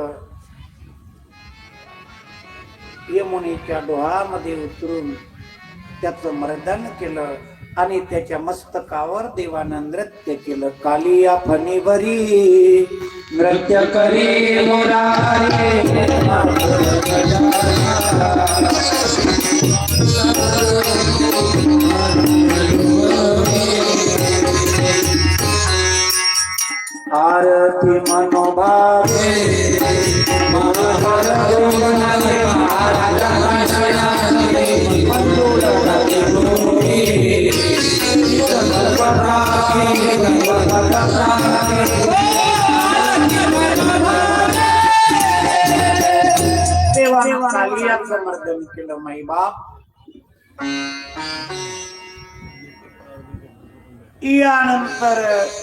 यमुनेच्या डोहामध्ये उतरून त्याचं मर्दन केलं आणि त्याच्या मस्तकावर देवानं नृत्य केलं. कालिया फणीवरी नृत्य करी मुरारी. आरती मनोभावे देवानं कालियाचं मर्दन केलं. माई बाप यानंतर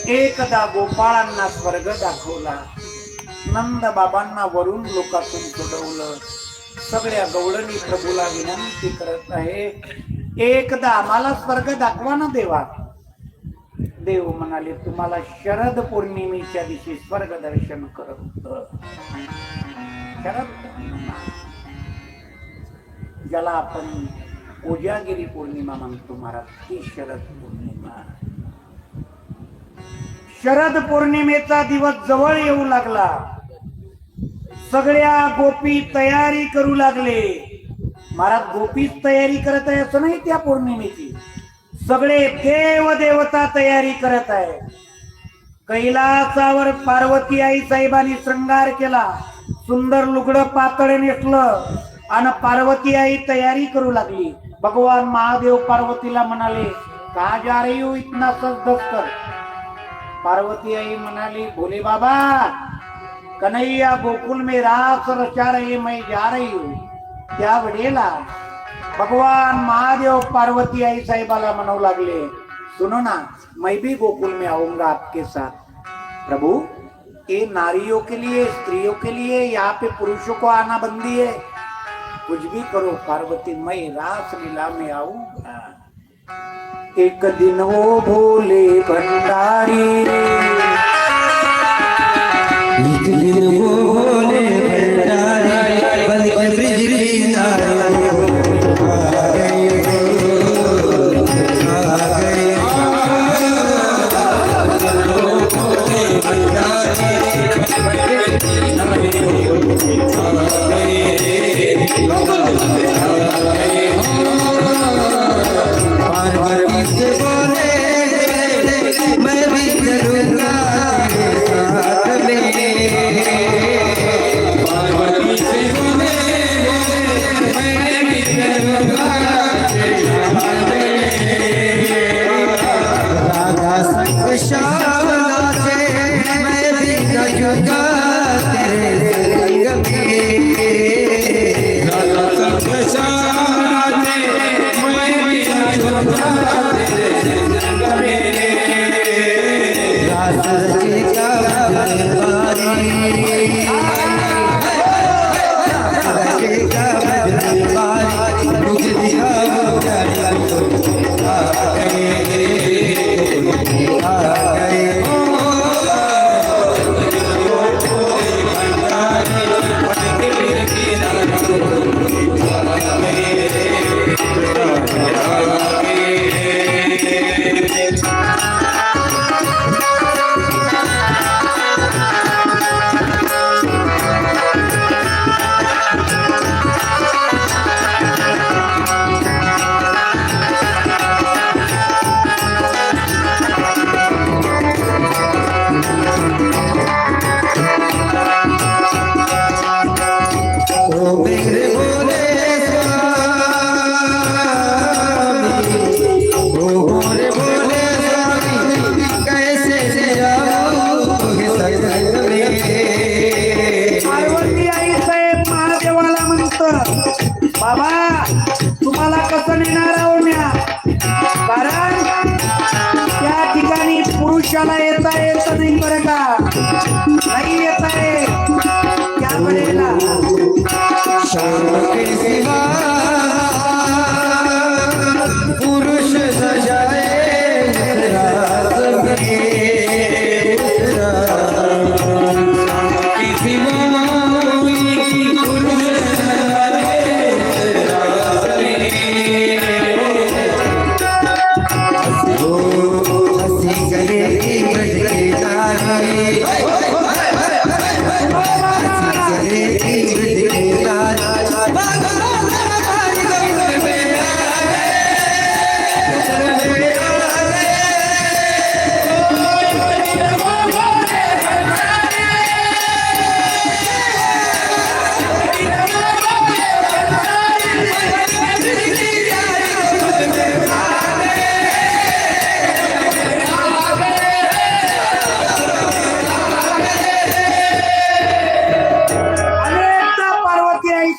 एकदा गोपाळांना स्वर्ग दाखवला. नंद बाबांना वरून लोकातून सोडवलं. सगळ्या गवळणी प्रभूला विनंती करत आहे, एकदा आम्हाला स्वर्ग दाखवा ना देवा. देव म्हणाले, तुम्हाला शरद पौर्णिमेच्या दिवशी स्वर्ग दर्शन करत. शरद पौर्णिमा ज्याला आपण कोजागिरी पौर्णिमा म्हणतो महाराज, ती शरद पौर्णिमा. शरद पौर्णिमेचा दिवस जवळ येऊ लागला. सगळ्या गोपी तयारी करू लागले. महाराज गोपीच तयारी करत आहे असं नाही त्या पौर्णिमेची. सगळे देव देवता तयारी करत आहे. कैलासावर पार्वती आई साहेबांनी शृंगार केला. सुंदर लुगडं पातळ नेसलं आणि पार्वती आई तयारी करू लागली. भगवान महादेव पार्वतीला म्हणाले, कहा जा रही हो इतना सज धज कर. पार्वती आई म्हणाली, भोले बाबा कन्हैया गोकुल में रास रचा रहे, मैं जा रही हूँ. त्या वेळेला भगवान महादेव पार्वती आई साहेबाला म्हणू लागले, सुनो ना, मैं भी गोकुल में आऊंगा आपके साथ. प्रभु ये नारियों के लिए, स्त्रियों के लिए, यहाँ पे पुरुषों को आना बंदी है. कुछ भी करो पार्वती, मैं रास लीला में आऊंगा. एक दिन वो भोले भंडारी, एक दिन वो भोले भंडारी बन बिजली मैं भी चलूंगा साथ राधा संग श्यामला से मैं भी जाऊंगा तेरे संग में. राधा संग श्यामला से मैं भी जाऊंगा तेरे संग में. राधा रचेगा बलवारी, रचेगा बलवारी, मुझे दिखाओ बाबा तुम्हाला कसं नेणार आहो म्या, कारण त्या ठिकाणी पुरुषाला येता येत नाही बरं का, नाही येत आहे.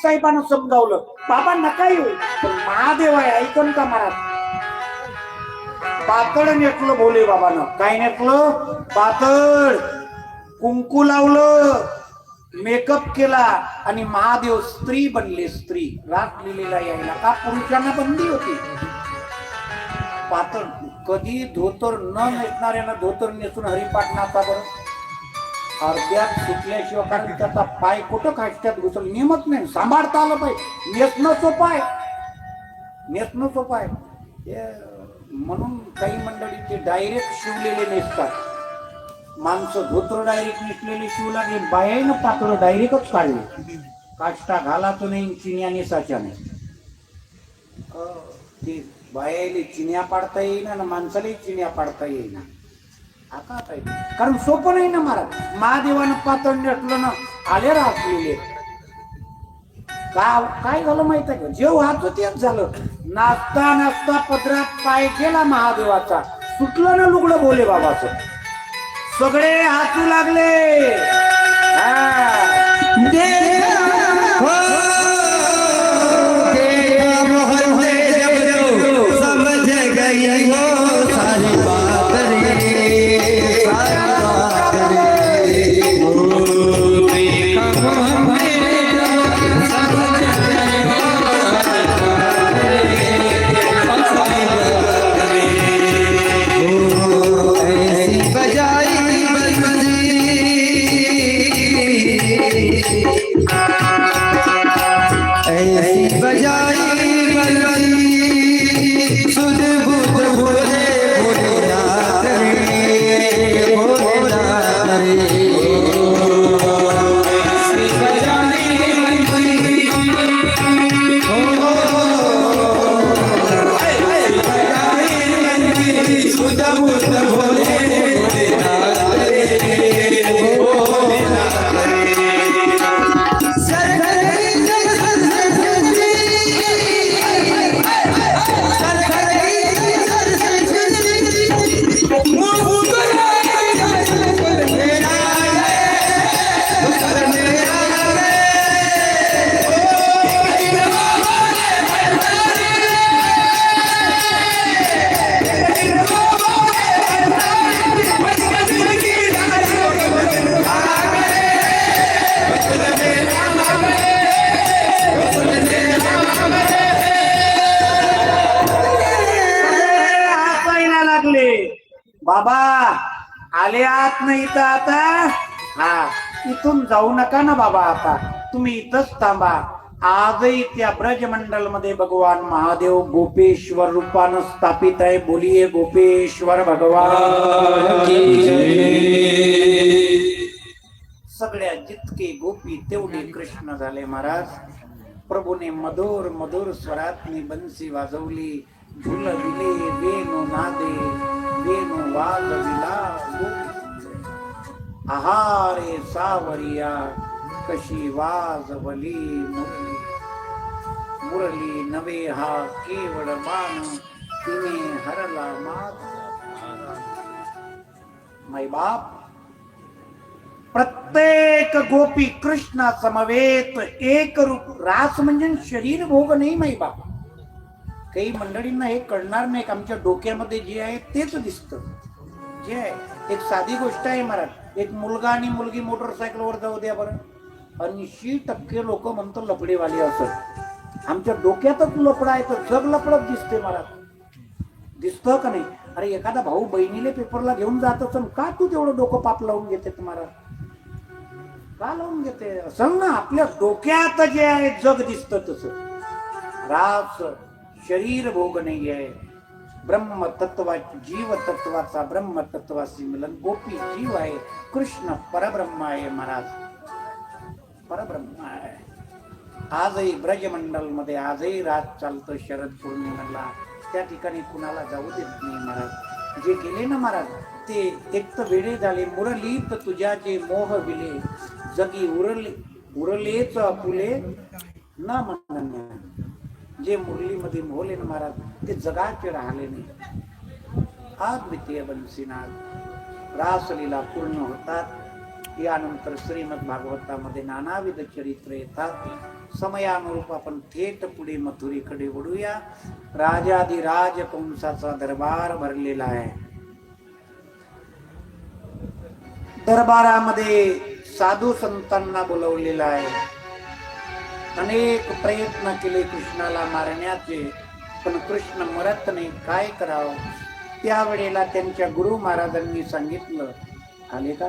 साहेबांना समजावलं बाबा नका येऊ, पण महादेव आहे ऐकून का महाराज. पातळ नेटलं भोले बाबानं. काय नेटलं? पातळ. कुंकू लावलं, मेकअप केला आणि महादेव स्त्री बनले. स्त्री रात लिहिलेला यायला का पुरुषांना बंदी होती. पातळ. कधी धोतर न नेसणाऱ्यानं धोतर नेसून हरिपाठ नाचा बरं. अर्ध्यात सुटल्याशिवाय, कारण त्याचा पाय कुठं काष्टात घुसल नियमच नाही, सांभाळता आलं पाहिजे. नेसणं सोपं आहे, नेसणं सोपं आहे. म्हणून काही मंडळी ते डायरेक्ट शिवलेले नेसतात. माणसं धोतर डायरेक्ट नेसलेले शिवू लागले, बायानं पातळ डायरेक्टच काढले. काष्टा घालाचं नाही, चिन्या नेसाच्या नाही. ते बायाले चिन्या पाडता येईना ना माणसालाही चिन्या पाडता येईना. आता काय, कारण सोपं नाही ना महाराज. महादेवानं पातळ नेटलं ना, आले राहलेले. काय झालं माहित आहे का? जे व्हायचं तेच झालं. नाचता नाचता पदरात पाय केला महादेवाचा, सुटलं ना लुगडं भोले बाबाचं. सगळे हातू लागले. समझ गई वो सारी बात रे, सारी बात रे. ऐसी बजाई बंदी, ऐसी बजाई बंदी, सुध बुध भोले भोलेनाथ रे, भोलेनाथ रे. सुध बुध भोले भोलेनाथ रे, भोलेनाथ रे. बाबा आले आत नाही तर आता. हा, इथून जाऊ नका ना बाबा, आता तुम्ही इथंच थांबा. आजही त्या ब्रजमंडल मध्ये भगवान महादेव गोपेश्वर रूपानं स्थापित आहे. बोलिये गोपेश्वर भगवान की जय. सगळ्या जितके गोपी तेवढे कृष्ण झाले महाराज. प्रभूने मधुर मधुर स्वरातनी बंसी वाजवली. झुलविले वेणू नादे, वेणू वाजविला. आहारे सावरिया कशी वाजवली मुरली. मुरली नवे हा केवळ बाण, तिने हरला माझा. मै बाप, प्रत्येक गोपी कृष्णा समवेत एक रूप. रास म्हणजे शरीर भोग नाही मै बाप. काही मंडळींना हे कळणार नाही. आमच्या डोक्यामध्ये जे आहे तेच दिसतं. जे आहे एक साधी गोष्ट आहे महाराज. एक मुलगा आणि मुलगी मोटरसायकलवर जाऊ द्या बरं, 80% लोक म्हणतो लपडेवाले असत. आमच्या डोक्यातच लपडा आहे तर जग लपडत दिसते महाराज. दिसतं का नाही? अरे एखादा भाऊ बहिणीले पेपरला घेऊन जात असेल, का तू तेवढं डोकं पाप लावून घेते तुम्हाला? का लावून घेते असं ना? आपल्या डोक्यात जे आहे जग दिसतं तसं. रास शरीर भोग नाही आहे. ब्रह्म तत्वा, जीव तत्वाचा ब्रह्म तत्वाशी मिलन. गोपी जीव आहे, कृष्ण परब्रह्म आहे महाराज, परब्रह्म आहे. आजही ब्रजमंडल मध्ये आजही रात चालतं. शरद पौर्णिमेला त्या ठिकाणी कुणाला जाऊ देत नाही महाराज. जे गेले ना महाराज ते एक तर वेडे झाले. मुरलीत तुझ्याचे मोह विले, जगी उरलेच अपुले ना म्हणण्या. जे मुरलीमध्ये मोहले ना महाराज ते जगाचे राहिले नाही. अद्वितीय बंसीनाथ. रासलीला पूर्ण होतात. यानंतर श्रीमद भागवतामध्ये नानाविध चरित्र येतात. समयानुरूप आपण थेट पुढे मथुरेकडे वळूया. राजाधिराज कंसाचा दरबार भरलेला आहे. दरबारामध्ये साधू संतांना बोलवलेलं आहे. अनेक प्रयत्न केले कृष्णाला मारण्याचे, पण कृष्ण मरत नाही. काय करावं? त्यावेळेला त्यांच्या गुरु महाराजांनी सांगितलं, आले का?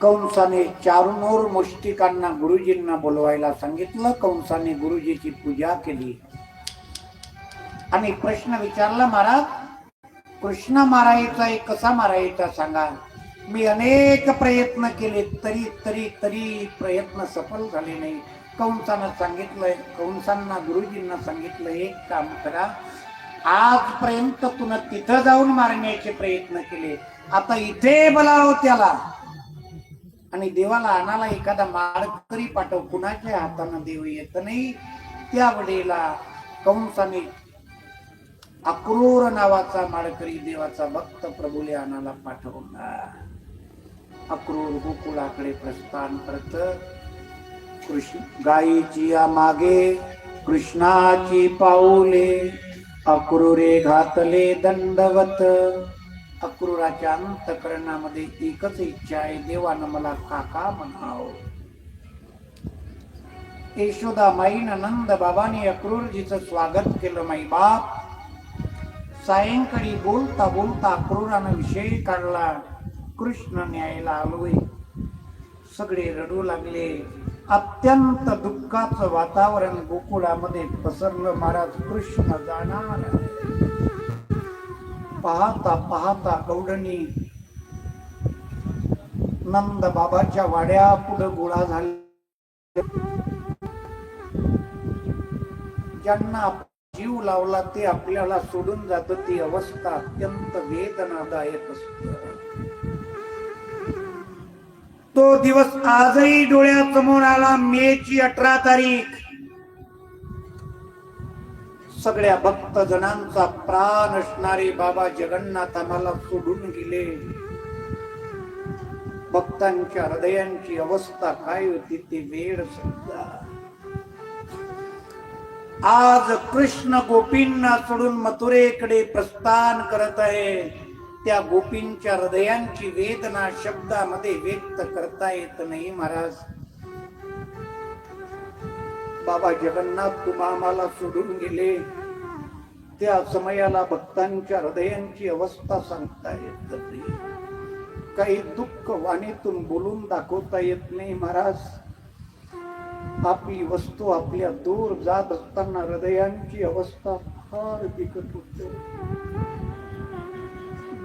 कंसाने चारुनोर मुष्टिकांना गुरुजींना बोलवायला सांगितलं. कंसाने गुरुजीची पूजा केली आणि प्रश्न विचारला, महाराज कृष्ण मारायचा आहे, कसा मारायचा सांगा. मी अनेक प्रयत्न केले तरी तरी तरी प्रयत्न सफल झाले नाही. कंसांना गुरुजींना सांगितलं, एक काम करा, आजपर्यंत तुला तिथं जाऊन मारण्याचे प्रयत्न केले, आता इथे बोलाव त्याला आणि देवाला आणायला एखादा माळकरी पाठव. कुणाच्या हाताने देव येत नाही. त्यावेळेला कंसाने अक्रूर नावाचा माळकरी देवाचा भक्त प्रभूले आणायला पाठवला. अक्रूर गोकुळाकडे प्रस्थान करत. कृष्ण गायीची या मागे कृष्णाची पाऊले, अक्रूरे घातले दंडवत. अक्रूराच्या अंतःकरणामध्ये एकच इच्छा आहे, देवानं मला काका म्हणावं. यशोदा माईनं नंद बाबांनी अक्रूरजीचं स्वागत केलं. माई बाप सायंकाळी बोलता बोलता अक्रूरानं विषय काढला. कृष्ण न्यायला आलोय. सगळे रडू लागले. अत्यंत दुःखाचं वातावरण गोकुळामध्ये पसरलं. महाराज कृष्ण जाणार. पाहता पाहता गौडणी नंद बाबाच्या वाड्या पुढे गोळा झाले. ज्यांना जीव लावला ते आपल्याला सोडून जात. ती अवस्था अत्यंत वेदनादायक असते. तो दिवस आजही डोळ्यासमोर आला. मेची 18 तारीख. सगळ्या भक्त जणांचा प्राण असणारे बाबा जगन्नाथ आम्हाला सोडून गेले. भक्तांच्या हृदयांची अवस्था काय होती ते वेळ समजा. आज कृष्ण गोपींना सोडून मथुरेकडे प्रस्थान करत आहे. त्या गोपींच्या हृदयांची वेदना शब्दामध्ये व्यक्त करता येत नाही. महाराज बाबा जगन्नाथ तुम्हा आम्हाला सोडून गेले. त्या समयाला भक्तांच्या हृदयांची अवस्था सांगता येत नाही. काही दुःख वाणीतून बोलून दाखवता येत नाही. महाराज आपली वस्तू आपल्या दूर जात असताना हृदयांची अवस्था फार बिकट होते.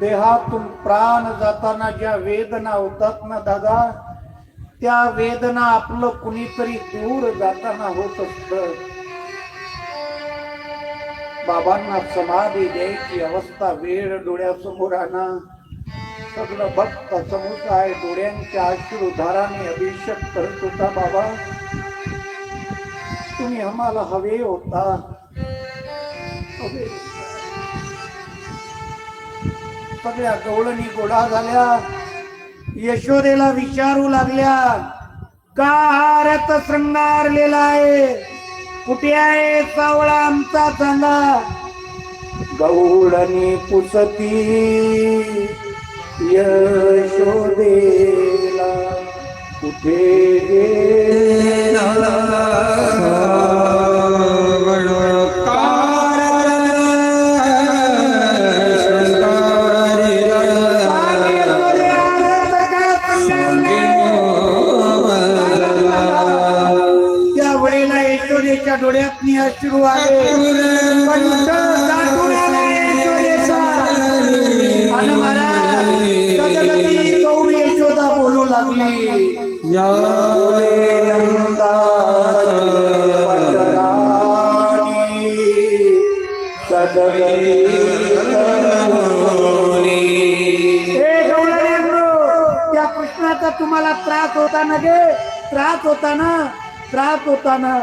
देहातून प्राण जाताना ज्या वेदना होतात ना दादा, त्या वेदना आपलं कुणीतरी दूर जाताना होत असत. बाबांना समाधी द्यायची अवस्था वेळ डोळ्यासमोर आणा. सगळं भक्त समुदाय डोळ्यांच्या अश्रुधाराने अभिषेक करत होता. बाबा तुम्ही आम्हाला हवे होता. सगळ्या गवळणी गोळा झाल्या. यशोदेला विचारू लागल्या, का रथ श्रंगारलेला आहे? कुठे आहे सावळा आमचा सांगा. गवळणी पुसती यशोदेला कुठे गेला डोळ्यात अश्रू आले. गौरी यशोदा बोलू लागली. त्या कृष्णाचा तुम्हाला त्रास होता ना गे? त्रास होता ना?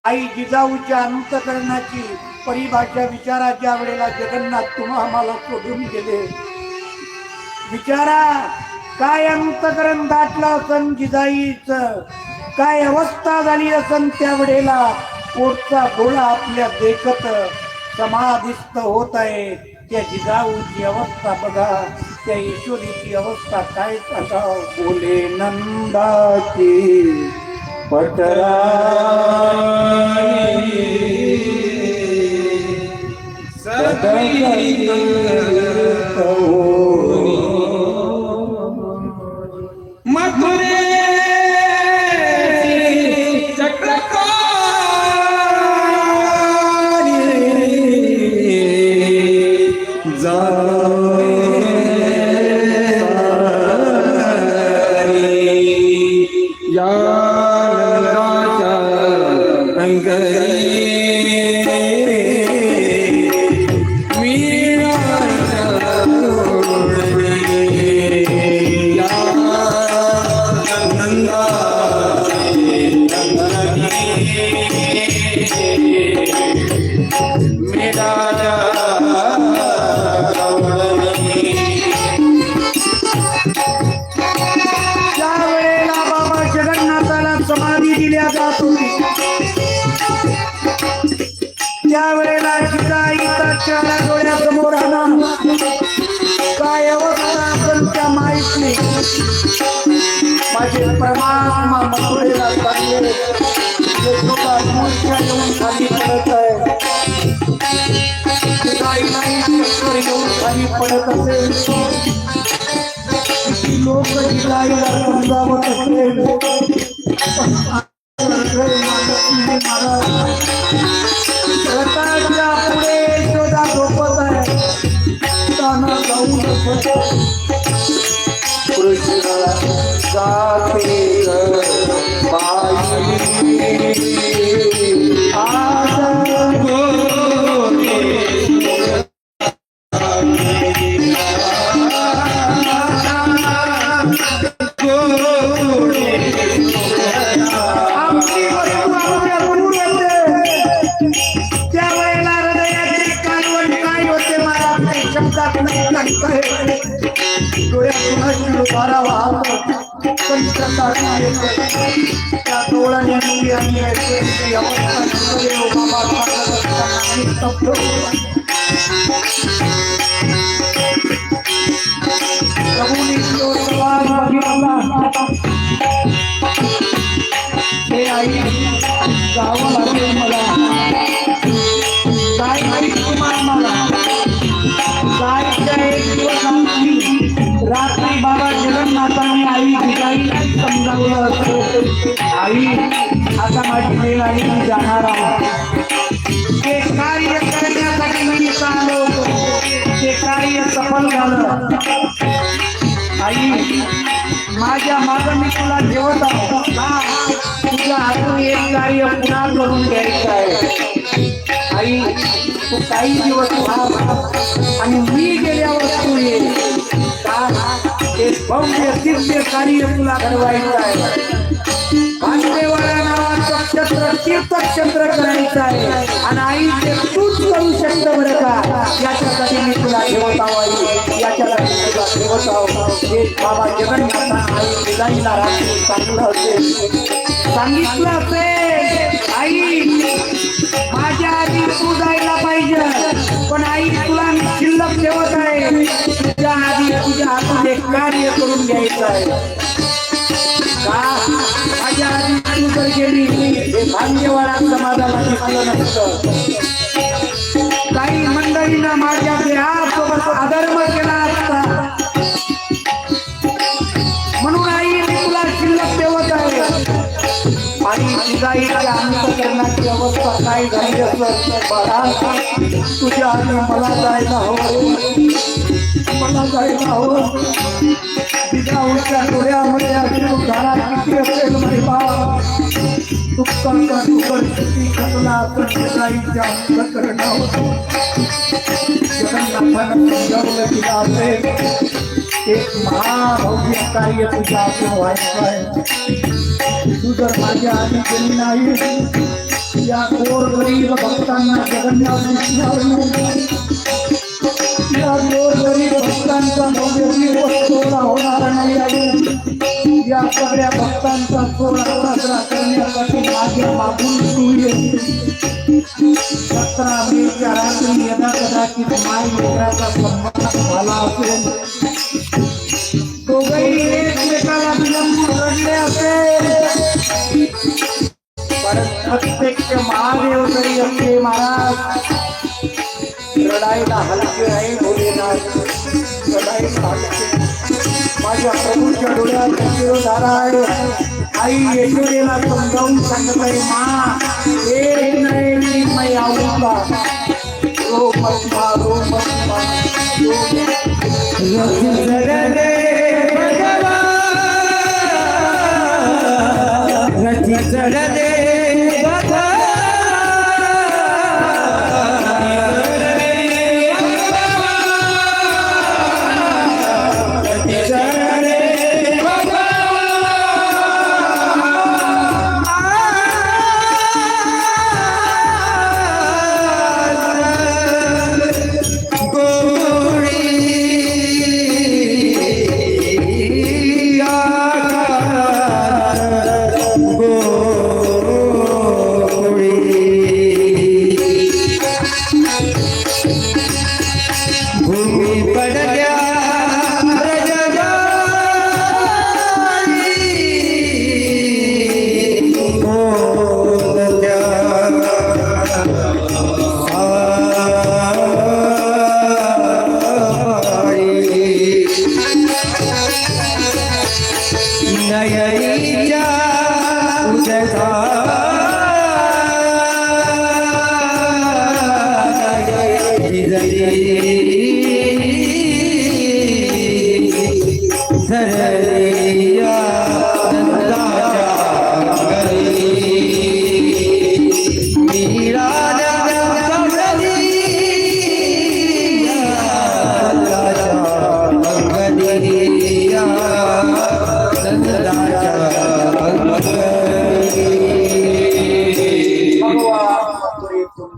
आई जिजाऊच्या अंतकरणाची परिभाषा विचारा. ज्या वेळेला जगन्नाथ तुम्हा आम्हाला सोडून गेले, विचारा काय अंतकरण दाटलं असन जिजाईच, काय अवस्था झाली असन त्या वेळेला. पोटचा डोळा आपल्या देखत समाधिस्थ होत आहे. त्या जिजाऊची अवस्था बघा, त्या ईश्वरीची अवस्था काय सांगा. बोले नंदाची पटराई मथुरे त्यावेळेला जिजाईचा चेहरा डोळ्यासमोर आला. काय अवस्था आपण त्या माहिती. माझे परमात्मा मथुरेला सांगले, तुझा मूर्त्या येऊन खाली पडत आहे. येऊन खाली पडत असेल, लोक जिजाईला समजावत असेल. रथाच्या पुढे यशोदा झोपत आहे. ताना जाऊन कृष्ण जाते डोळ्यातून वारा वाहतो. त्या डोळ्याने हे आई जावं लागेल मला. काय माहिती मला जायचं एक दिवस रात्री बाबा जगन्नाथाने आई जिजाईला समजावलं असं, आई आता माझी वेळ आई मी जाणार आहे. ते कार्य करण्यासाठी मी आलो होतो, ते कार्य सफल झालं. आई माझ्या मागं मी तुला ठेवत आहो. तुझ्या हातून एक कार्य पुन्हा करून घ्यायचं आहे. आई तू काही दिवस आणि मी गेल्यावर तू ये. एक भव्य दिव्य कार्य तुला घडवायचं आहे. भांडेवाडा नावाचं क्षेत्र तीर्थक्षेत्र करायचं आहे आणि आई ते तूच करू शकतो बरं का. याच्यासाठी मी तुला ठेवत आहो आई, याच्यासाठी तुला ठेवत आहो. हे बाबा जगन्नाथ आई जिजाईला रात्री सांगितलं असेल आई माझ्या आधी तू जायला पाहिजे, पण आई तुला मी शिल्लक ठेवत आहे. तुझ्या आधी तुझ्या हातून एक कार्य करून घ्यायचं आहे का. माझ्या आधी तू जर गेली हे भाग्यवाडा समाजाला दिसलं नसतं. काही मंडळीनं माझ्या देहासोबत अधर्म केला असता, म्हणून आई मी तुला शिल्लक ठेवत आहे. आणि जिजाईच्या अंतकरणाची अवस्था काय झाली असं बघा. तुझ्या आधी मला जायला हवं, मला जायला हवं. जिजाऊच्या डोळ्यामध्ये अजून धारा किती असेल महिमा. दुःखाचा दुःख किती घडला तर जिजाईच्या अंतकरणावर जगन्नाथानं समजावलं तिला असेल. एक महाभव्य कार्य तुझ्या हातून व्हायचं आहे. तू जर माझ्या आधी गेली नाही या गोरगरीब भक्तांना जगन्नाथ या गोरगरीब भक्तांचा भव्य सोहळा होणार नाही आहे. या सगळ्या भक्तांचा सोहळा साजरा करण्यासाठी माझ्या मागून सूर्य 17 मेच्या रात्री यदा कदाचित माय लेकराचा संबंध झाला असेल, दोघंही एकमेकाला विलंब रडले असेल, परंतु प्रत्यक्ष महादेव जरी असले महाराज रडायला हलके आहे भोलेनाथ, रडायला हलके. माझ्या प्रभूच्या डोळ्यात शिरोधारा आहे. आई यशोदेला समजावून सांगत आहे, मा एक नाही मैं आऊंगा, रो मत मा, रो मत मा,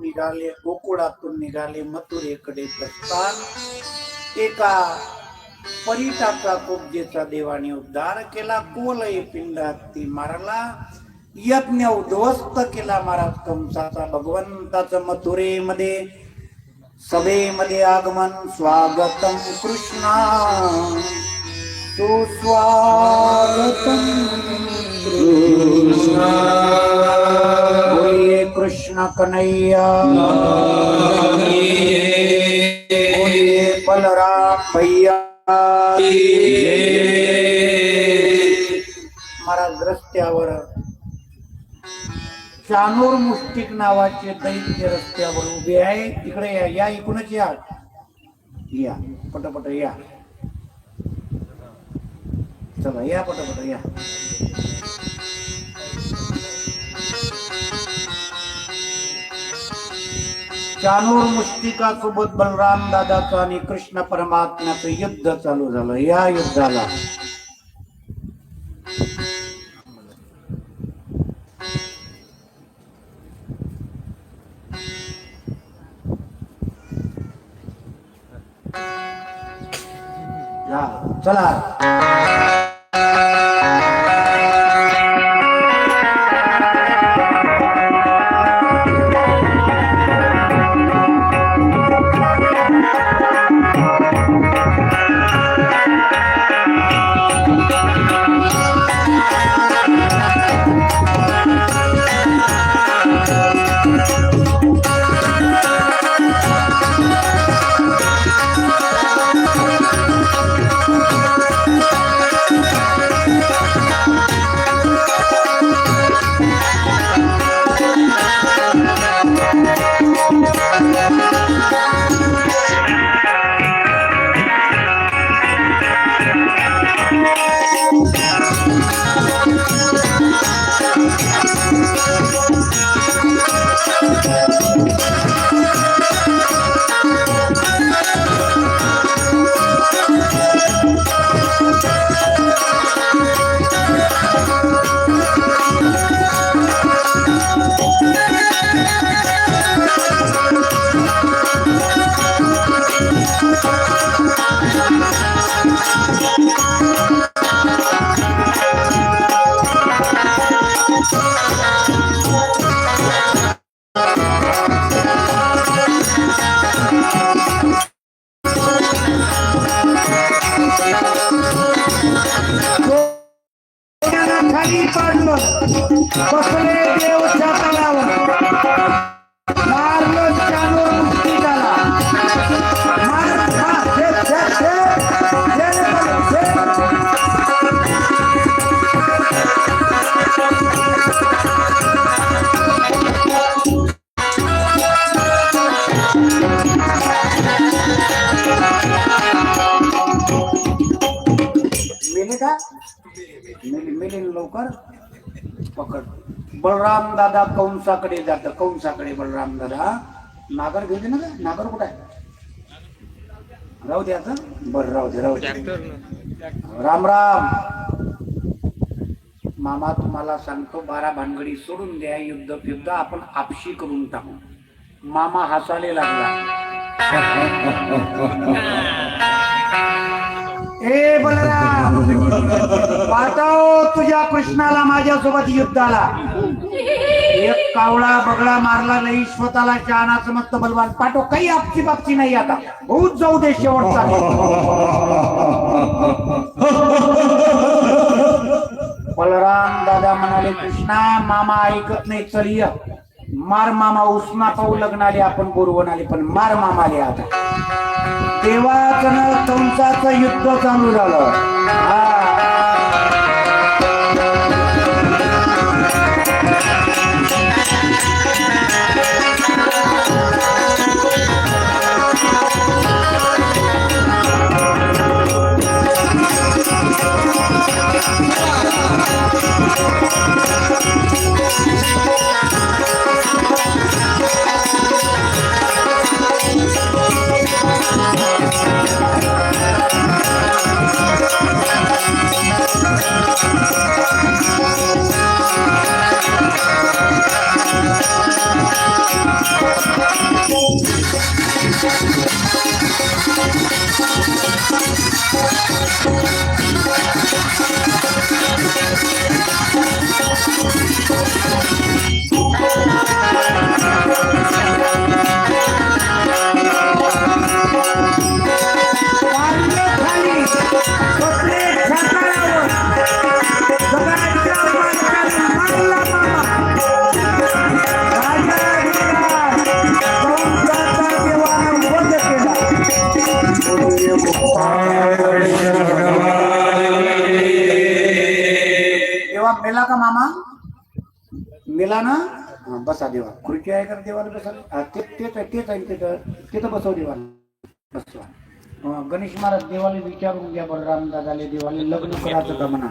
निघाले, गोकुळातून निघाले मथुरेकडे प्रस्थान. एका परिटाचा कुब्जेचा देवाने उद्धार केला, कोलई पिंडात ती मारला, यज्ञ उद्ध्वस्त केला महाराज कंसाचा. भगवंताचं मथुरेमध्ये सभेमध्ये आगमन. स्वागतम कृष्णा सुस्वागतम कृष्णा, बोलिए कृष्ण कन्हैया, बोलिए बलराम भैया. महाराज रस्त्यावर चानूर मुष्टिक नावाचे दैत्य रस्त्यावर उभे आहे. तिकडे या, या इकडूनच या, या पटपट या, चला या पटपट या. चानूर मुष्टिका सोबत बलराम दादाचं आणि कृष्ण परमात्म्याचं युद्ध चालू झालं. या युद्धाला चला बसले देवच्या तळावर मारलं चानूर मुक्ती झाला मेले का मेले लवकर पकड बलराम दादा कंसाकडे जात कंसाकडे बलराम दादा नागर घेऊ दे ना का नागर कुठं आहे राहू दे आता बरं राहू दे राम राम मामा तुम्हाला सांगतो 12 भानगडी सोडून द्या युद्ध आपण आपशी करून टाकू मामा हसायला लागला ए बलराम पाठव तुझ्या कृष्णाला माझ्यासोबत युद्धाला एक कावळा बगळा मारला नाही स्वतःला शहाणा समजत बलवान पाठव काही आपची बापची नाही आता होऊच जाऊ दे शेवटचा बलराम दादा म्हणाले कृष्णा मामा ऐकत नाही चल ये मार मामा उष्णा पाहू लग्नाले आपण बोरवून आले पण मार मामाले आता देवाचं कंसाचं युद्ध चालू झालं देवा मेला का मामा मेला ना बसा देवा खुर्ची आहे का देवाला बसा तेच आहे तिथं बसव देवाला बसवा गणेश महाराज देवाला विचारून घ्या बलराम दादाले देवाला लग्न करायचं का म्हणा